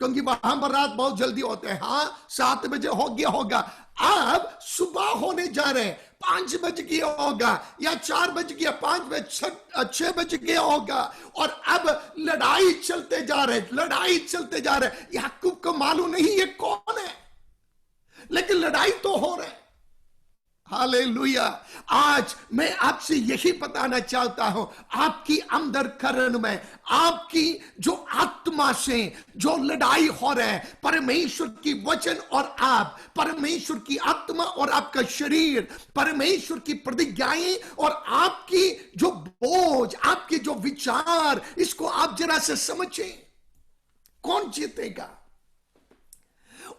क्योंकि वहां पर रात बहुत जल्दी होते हैं। हाँ, 7 बजे हो गया होगा, अब सुबह होने जा रहे हैं, 5 बज गया होगा, या 4 बज गया, 5 बजे, 6 बज गया होगा, और अब लड़ाई चलते जा रहे, लड़ाई चलते जा रहे। याकूब को मालूम नहीं ये कौन है, लेकिन लड़ाई तो हो रहा है। हालेलुया। आज मैं आपसे यही बताना चाहता हूं, आपकी अंदर करण में, आपकी जो आत्मा से जो लड़ाई हो रहा है, परमेश्वर की वचन और आप, परमेश्वर की आत्मा और आपका शरीर, परमेश्वर की प्रतिज्ञाएं और आपकी जो बोझ, आपके जो विचार, इसको आप जरा से समझें। कौन जीतेगा?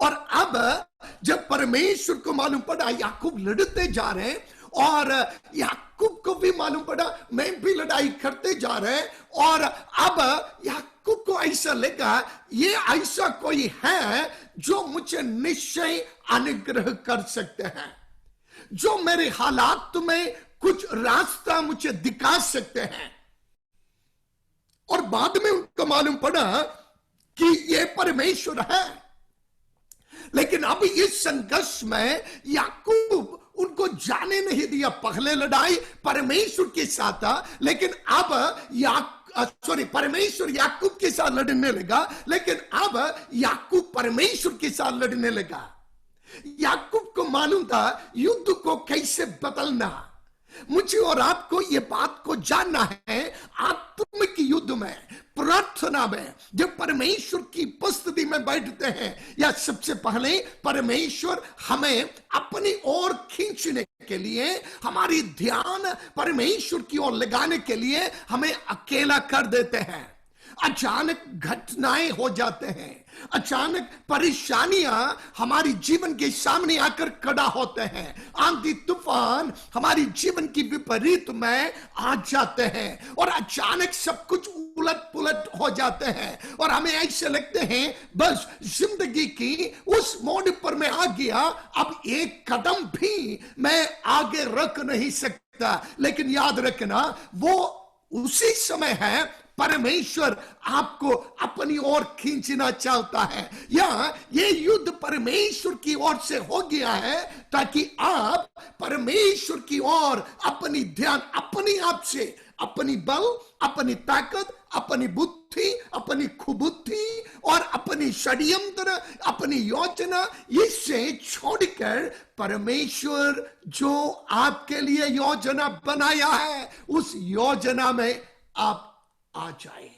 और अब जब परमेश्वर को मालूम पड़ा याकूब लड़ते जा रहे हैं, और याकूब को भी मालूम पड़ा मैं भी लड़ाई करते जा रहे हैं, और अब याकूब को ऐसा लगा ये ऐसा कोई है जो मुझे निश्चय अनुग्रह कर सकते हैं, जो मेरे हालात में कुछ रास्ता मुझे दिखा सकते हैं। और बाद में उनको मालूम पड़ा कि ये परमेश्वर है। लेकिन अब इस संघर्ष में याकूब उनको जाने नहीं दिया। पहले लड़ाई परमेश्वर के साथ था, लेकिन अब परमेश्वर याकूब के साथ लड़ने लगा, लेकिन अब याकूब परमेश्वर के साथ लड़ने लगा। याकूब को मालूम था युद्ध को कैसे बदलना। मुझे और आपको ये बात को जानना है, आत्मिक युद्ध में, प्रार्थना में, जब परमेश्वर की उपस्थिति में बैठते हैं, या सबसे पहले परमेश्वर हमें अपनी ओर खींचने के लिए, हमारी ध्यान परमेश्वर की ओर लगाने के लिए हमें अकेला कर देते हैं। अचानक घटनाएं हो जाते हैं, अचानक परेशानियां हमारी जीवन के सामने आकर खड़ा होते हैं, आंधी तूफान हमारी जीवन की विपरीत में आ जाते हैं, और अचानक सब कुछ उलट पुलट हो जाते हैं, और हमें ऐसे लगते हैं बस जिंदगी की उस मोड़ पर मैं आ गया, अब एक कदम भी मैं आगे रख नहीं सकता। लेकिन याद रखना, वो उसी समय है परमेश्वर आपको अपनी ओर खींचना चाहता है, या ये युद्ध परमेश्वर की ओर से हो गया है, ताकि आप परमेश्वर की ओर अपनी ध्यान, अपनी आप से, अपनी बल, अपनी ताकत, अपनी बुद्धि, अपनी कुबुद्धि और अपनी षड्यंत्र, अपनी योजना, इससे छोड़कर परमेश्वर जो आपके लिए योजना बनाया है, उस योजना में आप आ जाए।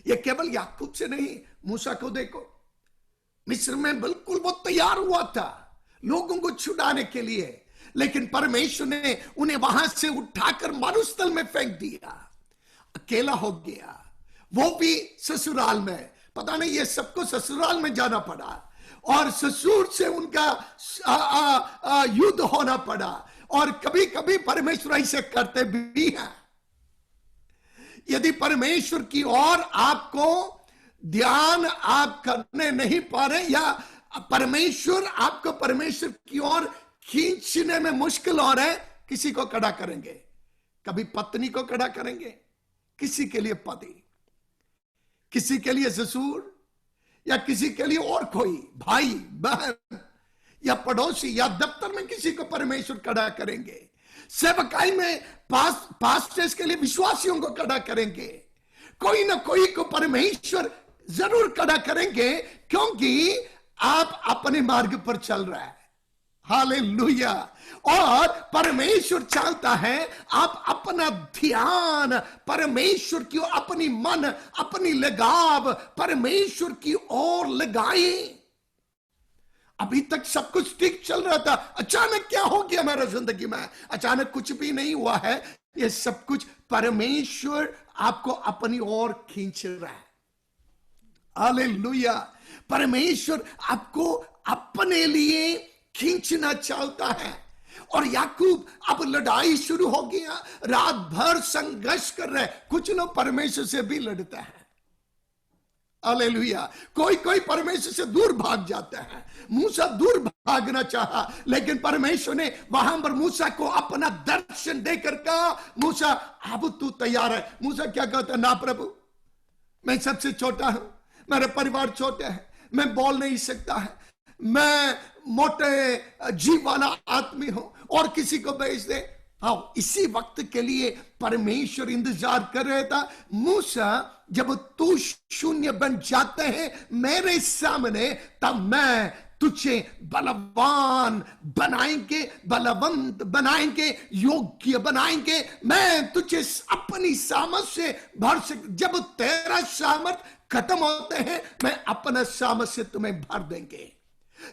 ये केवल याकूब से नहीं, मूसा को देखो, मिस्र में बिल्कुल वो तैयार हुआ था लोगों को छुड़ाने के लिए, लेकिन परमेश्वर ने उन्हें वहां से उठाकर मरुस्थल में फेंक दिया, अकेला हो गया, वो भी ससुराल में। पता नहीं ये सबको ससुराल में जाना पड़ा और ससुर से उनका युद्ध होना पड़ा। और कभी कभी परमेश्वर ऐसे करते भी हैं। यदि परमेश्वर की ओर आपको ध्यान आप करने नहीं पा रहे, या परमेश्वर आपको परमेश्वर की ओर खींचने में मुश्किल हो रहा है, किसी को खड़ा करेंगे, कभी पत्नी को खड़ा करेंगे, किसी के लिए पति, किसी के लिए ससुर, या किसी के लिए और कोई भाई बहन या पड़ोसी, या दफ्तर में किसी को परमेश्वर खड़ा करेंगे। सेवकाई में पास्टर्स के लिए विश्वासियों को खड़ा करेंगे। कोई ना कोई को परमेश्वर जरूर खड़ा करेंगे, क्योंकि आप अपने मार्ग पर चल रहे हैं। हालेलुया। और परमेश्वर चाहता है आप अपना ध्यान परमेश्वर की, अपनी मन, अपनी लगाव परमेश्वर की ओर लगाएं। अभी तक सब कुछ ठीक चल रहा था, अचानक क्या हो गया मेरा जिंदगी में? अचानक कुछ भी नहीं हुआ है। ये सब कुछ परमेश्वर आपको अपनी ओर खींच रहा है। हालेलुया। परमेश्वर आपको अपने लिए खींचना चाहता है। और याकूब, अब लड़ाई शुरू हो गया, रात भर संघर्ष कर रहे। कुछ लोग परमेश्वर से भी लड़ते हैं। हालेलुया। कोई कोई परमेश्वर से दूर भाग जाता है। मूसा दूर भागना चाहा, लेकिन परमेश्वर ने वहां पर मूसा को अपना दर्शन देकर कहा, मूसा अब तू तैयार है? मूसा क्या कहता है? ना प्रभु, मैं सबसे छोटा हूं, मेरा परिवार छोटा है, मैं बोल नहीं सकता है, मैं मोटे जीव वाला आदमी हूं, और किसी को भेज दे। हाँ, इसी वक्त के लिए परमेश्वर इंतजार कर रहा था। मूसा, जब तू शून्य बन जाते हैं मेरे सामने, तब मैं तुझे बलवान बनाएंगे, बलवंत बनाएंगे, योग्य बनाएंगे। मैं तुझे अपनी सामर्थ से भर सकता। जब तेरा सामर्थ खत्म होते हैं, मैं अपना सामर्थ से तुम्हें भर देंगे।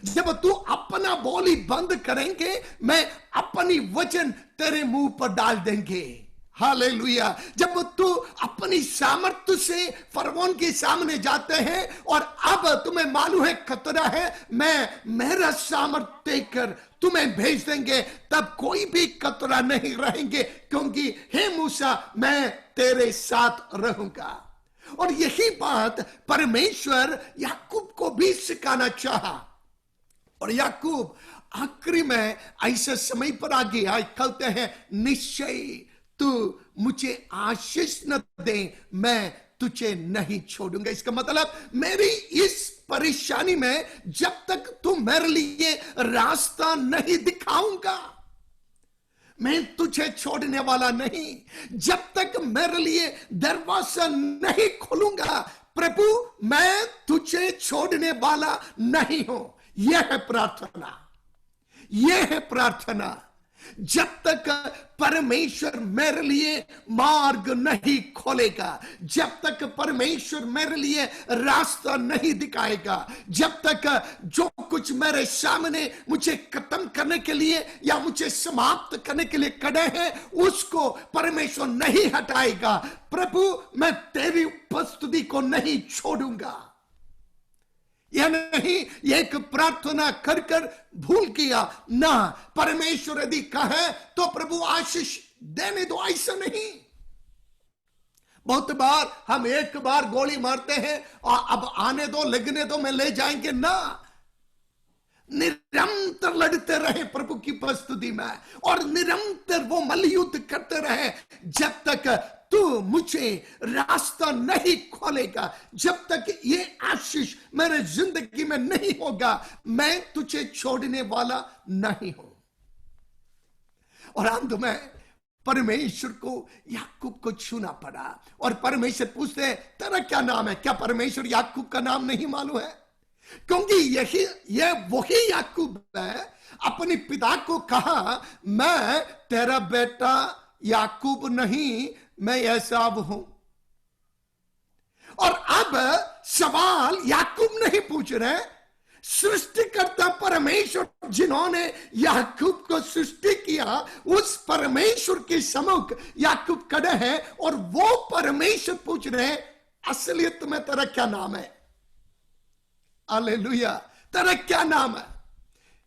जब तू अपना बोली बंद करेंगे, मैं अपनी वचन तेरे मुंह पर डाल देंगे। हालेलुया। जब तू अपनी सामर्थ्य से फरौन के सामने जाते हैं और अब तुम्हें मालूम है खतरा है, मैं मेरा सामर्थ्य देकर तुम्हें भेज देंगे, तब कोई भी खतरा नहीं रहेंगे, क्योंकि हे मूसा, मैं तेरे साथ रहूंगा। और यही बात परमेश्वर याकूब को भी सिखाना चाहा। और याकूब आखिरी में ऐसे समय पर आ गया, कहते हैं, निश्चय तू मुझे आशीष न दे, मैं तुझे नहीं छोड़ूंगा। इसका मतलब, मेरी इस परेशानी में जब तक तू मेरे लिए रास्ता नहीं दिखाऊंगा, मैं तुझे छोड़ने वाला नहीं। जब तक मेरे लिए दरवाजा नहीं खोलूंगा, प्रभु, मैं तुझे छोड़ने वाला नहीं हूं। यह है प्रार्थना, यह है प्रार्थना। जब तक परमेश्वर मेरे लिए मार्ग नहीं खोलेगा, जब तक परमेश्वर मेरे लिए रास्ता नहीं दिखाएगा, जब तक जो कुछ मेरे सामने मुझे खत्म करने के लिए या मुझे समाप्त करने के लिए खड़े हैं, उसको परमेश्वर नहीं हटाएगा, प्रभु, मैं तेरी उपस्थिति को नहीं छोड़ूंगा। यह नहीं एक प्रार्थना कर कर भूल किया ना, परमेश्वर यदि कहे तो प्रभु आशीष देने दो, ऐसा नहीं। बहुत बार हम एक बार गोली मारते हैं और अब आने दो, लगने दो, मैं ले जाएंगे ना। निरंतर लड़ते रहे प्रभु की प्रस्तुति में, और निरंतर वो मल्लयुद्ध करते रहे, जब तक तू मुझे रास्ता नहीं खोलेगा, जब तक ये आशीष मेरे जिंदगी में नहीं होगा, मैं तुझे छोड़ने वाला नहीं हूं। और अंत में परमेश्वर को याकूब को छूना पड़ा, और परमेश्वर पूछते हैं, तेरा क्या नाम है? क्या परमेश्वर याकूब का नाम नहीं मालूम है? क्योंकि यह वही याकूब है, अपने पिता को कहा, मैं तेरा बेटा याकूब नहीं, मैं एसाव हूं। और अब सवाल याकूब नहीं पूछ रहे, सृष्टिकर्ता परमेश्वर जिन्होंने याकूब को सृष्टि किया, उस परमेश्वर के सम्मुख याकूब खड़े हैं और वो परमेश्वर पूछ रहे हैं, असलियत में तेरा क्या नाम है? हालेलुया। तेरा क्या नाम है?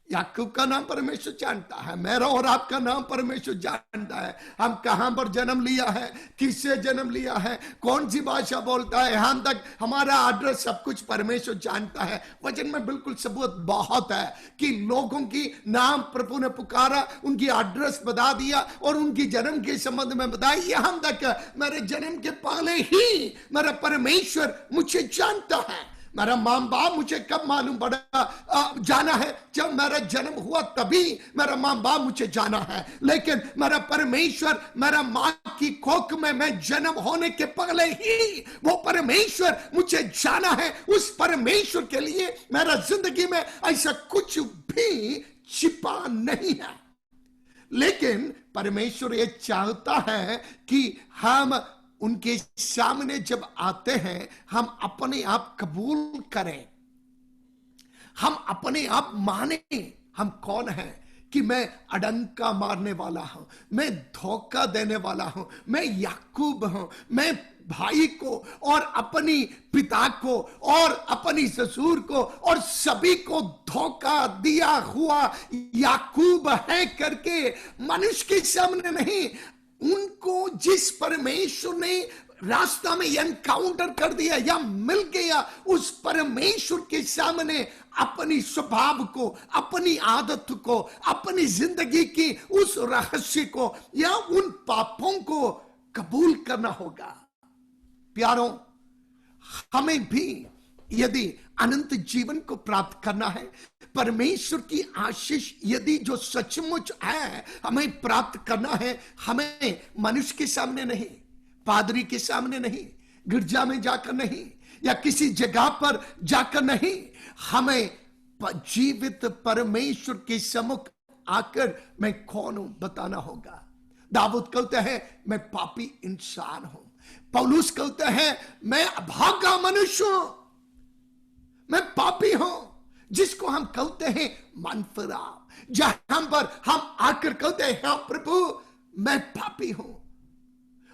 याकूब का नाम परमेश्वर जानता है, मेरा और आपका नाम परमेश्वर जानता है। हम कहां पर जन्म लिया है, किससे जन्म लिया है, कौन सी भाषा बोलता है, यहां तक हमारा एड्रेस, सब कुछ परमेश्वर जानता है। वचन में बिल्कुल सबूत बहुत है कि लोगों की नाम प्रभु ने पुकारा, उनकी एड्रेस बता दिया और उनकी जन्म के संबंध में बताया। यहां तक मेरे जन्म के पहले ही मेरा परमेश्वर मुझे जानता है। मेरा माँ बाप मुझे कब मालूम पड़ा जाना है? जब मेरा जन्म हुआ तभी मेरा माँ बाप मुझे जाना है। लेकिन मेरा परमेश्वर मेरा माँ की कोख में मैं जन्म होने के पहले ही वो परमेश्वर मुझे जाना है। उस परमेश्वर के लिए मेरा जिंदगी में ऐसा कुछ भी छिपा नहीं है। लेकिन परमेश्वर ये चाहता है कि हम उनके सामने जब आते हैं, हम अपने आप कबूल करें, हम अपने आप माने हम कौन हैं, कि मैं अडंका मारने वाला हूं, मैं धोखा देने वाला हूं, मैं याकूब हूं, मैं भाई को और अपनी पिता को और अपनी ससुर को और सभी को धोखा दिया हुआ याकूब है करके मनुष्य के सामने नहीं, उनको जिस परमेश्वर ने रास्ता में एनकाउंटर कर दिया या मिल गया, उस परमेश्वर के सामने अपनी स्वभाव को, अपनी आदत को, अपनी जिंदगी की उस रहस्य को या उन पापों को कबूल करना होगा। प्यारों, हमें भी यदि अनंत जीवन को प्राप्त करना है, परमेश्वर की आशीष यदि जो सचमुच है हमें प्राप्त करना है, हमें मनुष्य के सामने नहीं, पादरी के सामने नहीं, गिरजा में जाकर नहीं, या किसी जगह पर जाकर नहीं, हमें जीवित परमेश्वर के सम्मुख आकर मैं कौन हूं बताना होगा। दाऊद कहते हैं मैं पापी इंसान हूं। पौलुस कहते हैं मैं अभागा मनुष्य हूं, मैं पापी हूं, जिसको हम कहते हैं मन फिराव, जहां पर हम आकर कहते हैं हाँ प्रभु मैं पापी हूं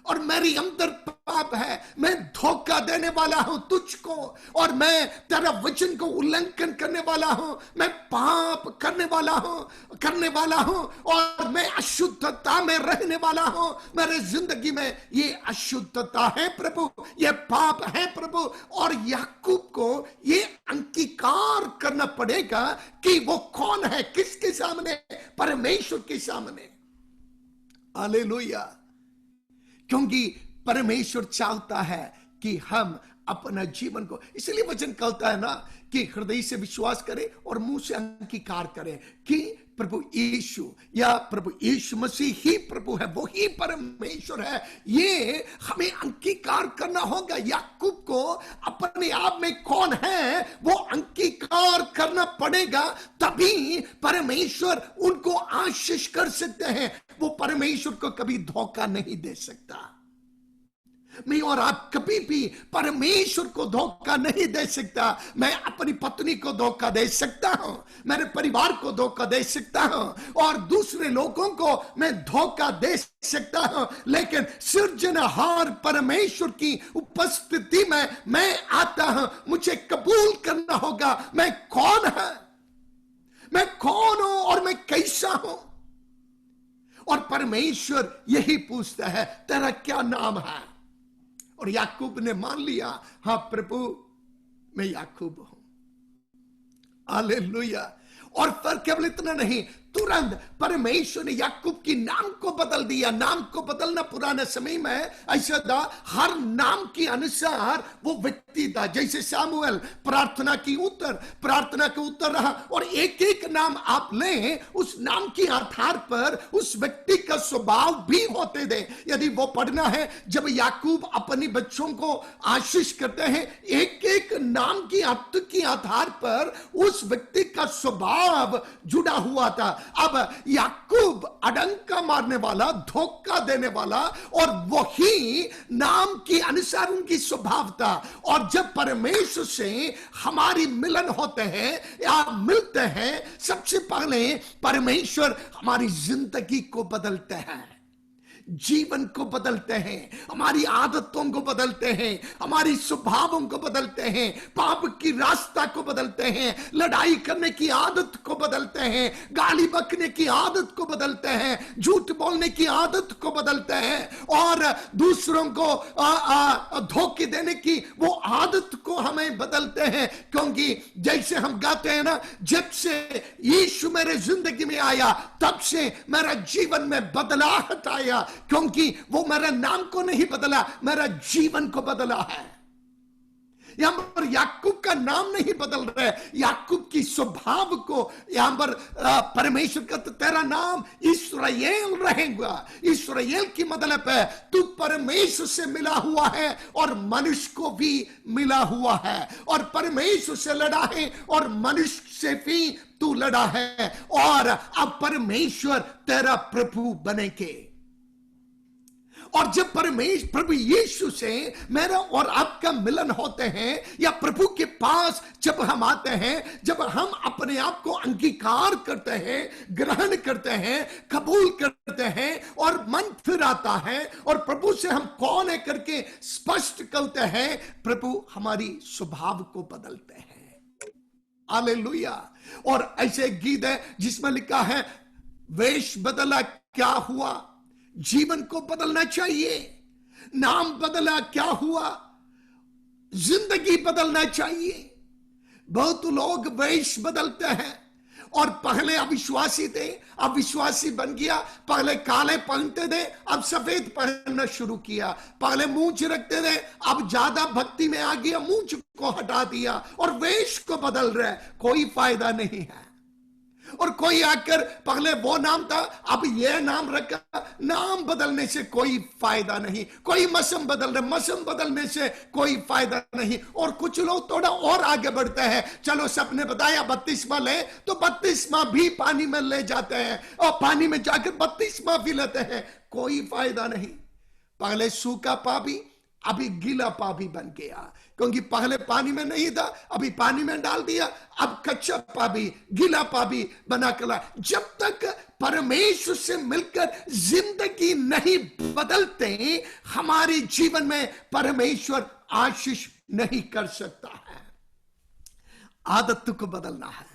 और मेरी अंदर पाप है, मैं धोखा देने वाला हूं तुझको, और मैं तेरा वचन को उल्लंघन करने वाला हूं, मैं पाप करने वाला हूं और मैं अशुद्धता में रहने वाला हूं। मेरे जिंदगी में ये अशुद्धता है प्रभु, ये पाप है प्रभु। और याकूब को ये अंगीकार करना पड़ेगा कि वो कौन है, किसके सामने? परमेश्वर के सामने। हालेलुया। क्योंकि परमेश्वर चाहता है कि हम अपना जीवन को, इसलिए वचन कहता है ना कि हृदय से विश्वास करें और मुंह से अंगीकार करें कि प्रभु यीशु या प्रभु यीशु मसीह ही प्रभु है, वो ही परमेश्वर है। ये हमें अंगीकार करना होगा। याकूब को अपने आप में कौन है वो अंगीकार करना पड़ेगा, तभी परमेश्वर उनको आशीष कर सकते हैं। वो परमेश्वर को कभी धोखा नहीं दे सकता। मैं और आप कभी भी परमेश्वर को धोखा नहीं दे सकता। मैं अपनी पत्नी को धोखा दे सकता हूं, मेरे परिवार को धोखा दे सकता हूं और दूसरे लोगों को मैं धोखा दे सकता हूं, लेकिन सृजनहार परमेश्वर की उपस्थिति में मैं आता हूं। मुझे कबूल करना होगा मैं कौन हूं और मैं कैसा हूं। और परमेश्वर यही पूछता है तेरा क्या नाम है? और याकूब ने मान लिया हाँ प्रभु मैं याकूब हूं। हालेलुया। और फिर केवल इतना नहीं, तुरंत परमेश्वर ने याकूब की नाम को बदल दिया। नाम को बदलना पुराने समय में ऐसा था, हर नाम के अनुसार वो व्यक्ति था। जैसे सामुएल प्रार्थना के उत्तर रहा, और एक एक नाम आप लें, उस नाम के आधार पर उस व्यक्ति का स्वभाव भी होते थे। यदि वो पढ़ना है, जब याकूब अपने बच्चों को आशीष करते हैं, एक एक नाम की अर्थ के आधार पर उस व्यक्ति का स्वभाव जुड़ा हुआ था। अब याकूब अडंका मारने वाला, धोखा देने वाला, और वही नाम के अनुसार उनकी स्वभाव था। और जब परमेश्वर से हमारी मिलन होते हैं या मिलते हैं, सबसे पहले परमेश्वर हमारी जिंदगी को बदलते हैं, जीवन को बदलते हैं, हमारी आदतों को बदलते हैं, हमारी स्वभावों को बदलते हैं, पाप की रास्ता को बदलते हैं, लड़ाई करने की आदत को बदलते हैं, गाली बकने की आदत को बदलते हैं, झूठ बोलने की आदत को बदलते हैं, और दूसरों को धोखे देने की वो आदत को हमें बदलते हैं। क्योंकि जैसे हम गाते हैं ना, जब से यीशु मेरे जिंदगी में आया तब से मेरा जीवन में बदलाव आया, क्योंकि वो मेरे नाम को नहीं बदला, मेरा जीवन को बदला है। यहां पर याकूब का नाम नहीं बदल रहा है, याकूब की स्वभाव को यहां पर परमेश्वर का, तेरा नाम इस्राएल रहेगा। इस्राएल की मतलब है तू परमेश्वर से मिला हुआ है और मनुष्य को भी मिला हुआ है, और परमेश्वर से लड़ा है और मनुष्य से भी तू लड़ा है, और अब परमेश्वर तेरा प्रभु बनेंगे। और जब प्रभु यीशु से मेरा और आपका मिलन होते हैं, या प्रभु के पास जब हम आते हैं, जब हम अपने आप को अंगीकार करते हैं, ग्रहण करते हैं, कबूल करते हैं, और मन फिर आता है और प्रभु से हम कौन है करके स्पष्ट करते हैं, प्रभु हमारी स्वभाव को बदलते हैं। हालेलुया। और ऐसे गीत है जिसमें लिखा है, वेश बदला क्या हुआ, जीवन को बदलना चाहिए, नाम बदला क्या हुआ, जिंदगी बदलना चाहिए। बहुत लोग वेश बदलते हैं, और पहले अविश्वासी थे, अब विश्वासी बन गया, पहले काले पहनते थे, अब सफेद पहनना शुरू किया, पहले मूंछ रखते थे, अब ज्यादा भक्ति में आ गया, मूंछ को हटा दिया और वेश को बदल रहा है। कोई फायदा नहीं है। और कोई आकर पहले वो नाम था, अब ये नाम रखा, नाम बदलने से कोई फायदा नहीं। कोई मौसम बदल रहे, मौसम बदलने से कोई फायदा नहीं। और कुछ लोग थोड़ा और आगे बढ़ते हैं, चलो सबने बताया बपतिस्मा ले, तो बपतिस्मा भी पानी में ले जाते हैं, और पानी में जाकर बपतिस्मा भी लेते हैं, कोई फायदा नहीं। पहले सूखा पापी, अभी गीला पापी बन गया, क्योंकि पहले पानी में नहीं था, अभी पानी में डाल दिया, अब कच्चा पापी, गीला पापी बना कर। जब तक परमेश्वर से मिलकर जिंदगी नहीं बदलते, हमारे जीवन में परमेश्वर आशीष नहीं कर सकता है। आदत को बदलना है,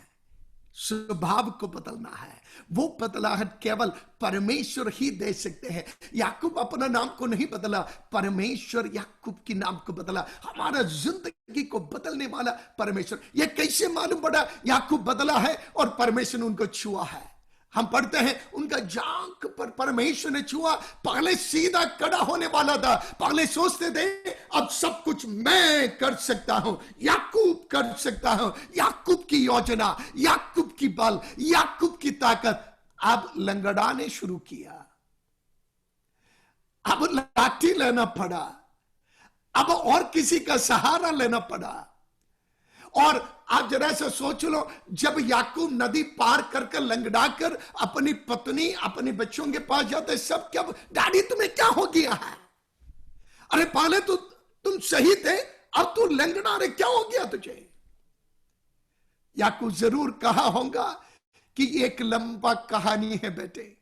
स्वभाव को बदलना है, वो बदलाहट केवल परमेश्वर ही दे सकते हैं। याकूब अपना नाम को नहीं बदला, परमेश्वर याकूब की नाम को बदला। हमारा जिंदगी को बदलने वाला परमेश्वर। यह कैसे मालूम पड़ा याकूब बदला है और परमेश्वर ने उनको छुआ है? हम पढ़ते हैं उनका जांघ पर परमेश्वर ने छुआ। पहले सीधा खड़ा होने वाला था, पहले सोचते थे अब सब कुछ मैं कर सकता हूं, याकूब कर सकता हूं। याकूब की योजना, याकूब की बल, याकूब की ताकत अब लंगड़ाने शुरू किया। अब लाठी लेना पड़ा, अब और किसी का सहारा लेना पड़ा। और आप जरा सा सोच लो, जब याकूब नदी पार कर लंगड़ा कर अपनी पत्नी, अपने बच्चों के पास जाते, सब क्या, डैडी तुम्हें क्या हो गया है? अरे पहले तो तुम सही थे, अब तू लंगड़ा, रे क्या हो गया तुझे? याकूब जरूर कहा होगा कि एक लंबा कहानी है बेटे,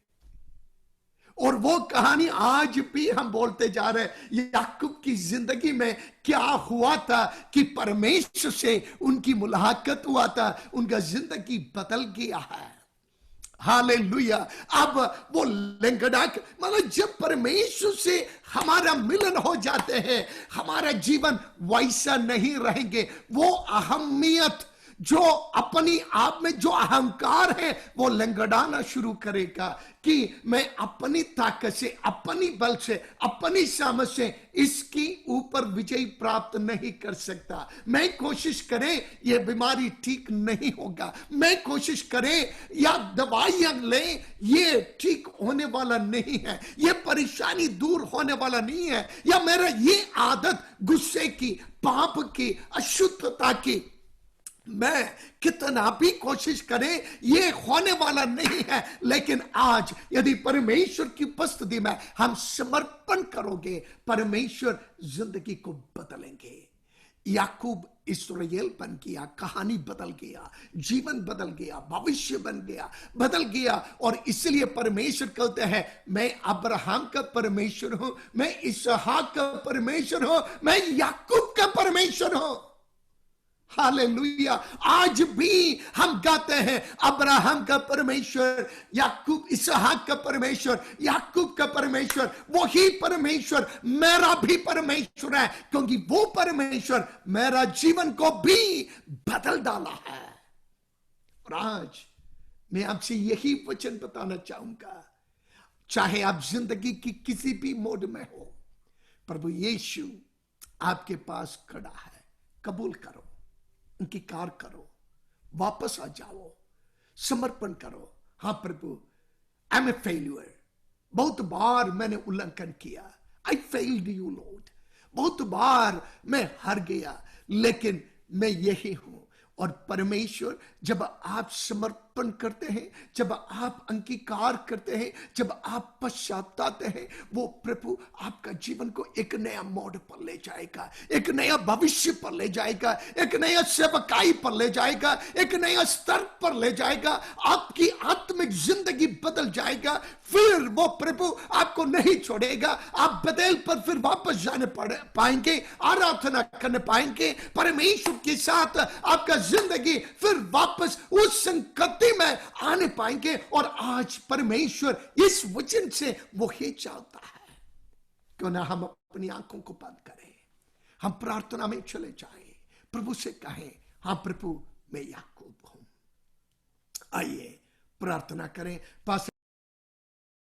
और वो कहानी आज भी हम बोलते जा रहे हैं। याकूब की जिंदगी में क्या हुआ था कि परमेश्वर से उनकी मुलाकात हुआ था, उनका जिंदगी बदल गया है। हालेलुया। अब वो लंगड़ा, मतलब जब परमेश्वर से हमारा मिलन हो जाते हैं, हमारा जीवन वैसा नहीं रहेंगे। वो अहमियत जो अपनी आप में जो अहंकार है वो लंगड़ाना शुरू करेगा कि मैं अपनी ताकत से, अपनी बल से, अपनी सामर्थ से इसकी ऊपर विजय प्राप्त नहीं कर सकता। मैं कोशिश करें ये बीमारी ठीक नहीं होगा, मैं कोशिश करें या दवाइयां लें ये ठीक होने वाला नहीं है, ये परेशानी दूर होने वाला नहीं है, या मेरा ये आदत गुस्से की, पाप की, अशुद्धता की मैं कितना भी कोशिश करें ये होने वाला नहीं है। लेकिन आज यदि परमेश्वर की उपस्थिति में हम समर्पण करोगे, परमेश्वर जिंदगी को बदलेंगे। याकूब इस्राएल बन गया, कहानी बदल गया, जीवन बदल गया, भविष्य बन गया, बदल गया। और इसलिए परमेश्वर कहते हैं मैं अब्राहम का परमेश्वर हूं, मैं इसहाक का परमेश्वर हूं, मैं याकूब का परमेश्वर हूं। हालेलुया। आज भी हम गाते हैं अब्राहम का परमेश्वर, याकूब इसहाक का परमेश्वर, याकूब का परमेश्वर, वही परमेश्वर मेरा भी परमेश्वर है, क्योंकि वो परमेश्वर मेरा जीवन को भी बदल डाला है। और आज मैं आपसे यही वचन बताना चाहूंगा, चाहे आप जिंदगी की किसी भी मोड में हो, प्रभु यीशु आपके पास खड़ा है। कबूल करो, अंगीकार करो, वापस आ जाओ, समर्पण करो। हाँ प्रभु, आई एम ए फेल्यूर, बहुत बार मैंने उल्लंघन किया, आई फेल्ड यू लॉर्ड, बहुत बार मैं हार गया, लेकिन मैं यही हूं। और परमेश्वर जब आप समर्पण करते हैं, जब आप अंगीकार करते हैं, जब आप पश्चातापते हैं, वो प्रभु आपका जीवन को एक नया मोड़ पर ले जाएगा, एक नया भविष्य पर ले जाएगा, एक नया सेवकाई पर ले जाएगा, एक नया स्तर पर ले जाएगा। आपकी आत्मिक जिंदगी बदल जाएगा। फिर वो प्रभु आपको नहीं छोड़ेगा। आप बदल पर फिर वापस जाने पाएंगे, आराधना करने पाएंगे परमेश्वर के साथ। आपका जिंदगी फिर वापस उस संगति में आने पाएंगे। और आज परमेश्वर इस वचन से वो ही चाहता है। क्यों ना हम अपनी आंखों को बंद करें, हम प्रार्थना में चले जाएं, प्रभु से कहें हाँ प्रभु मैं याकूब हूं। आइए प्रार्थना करें। पास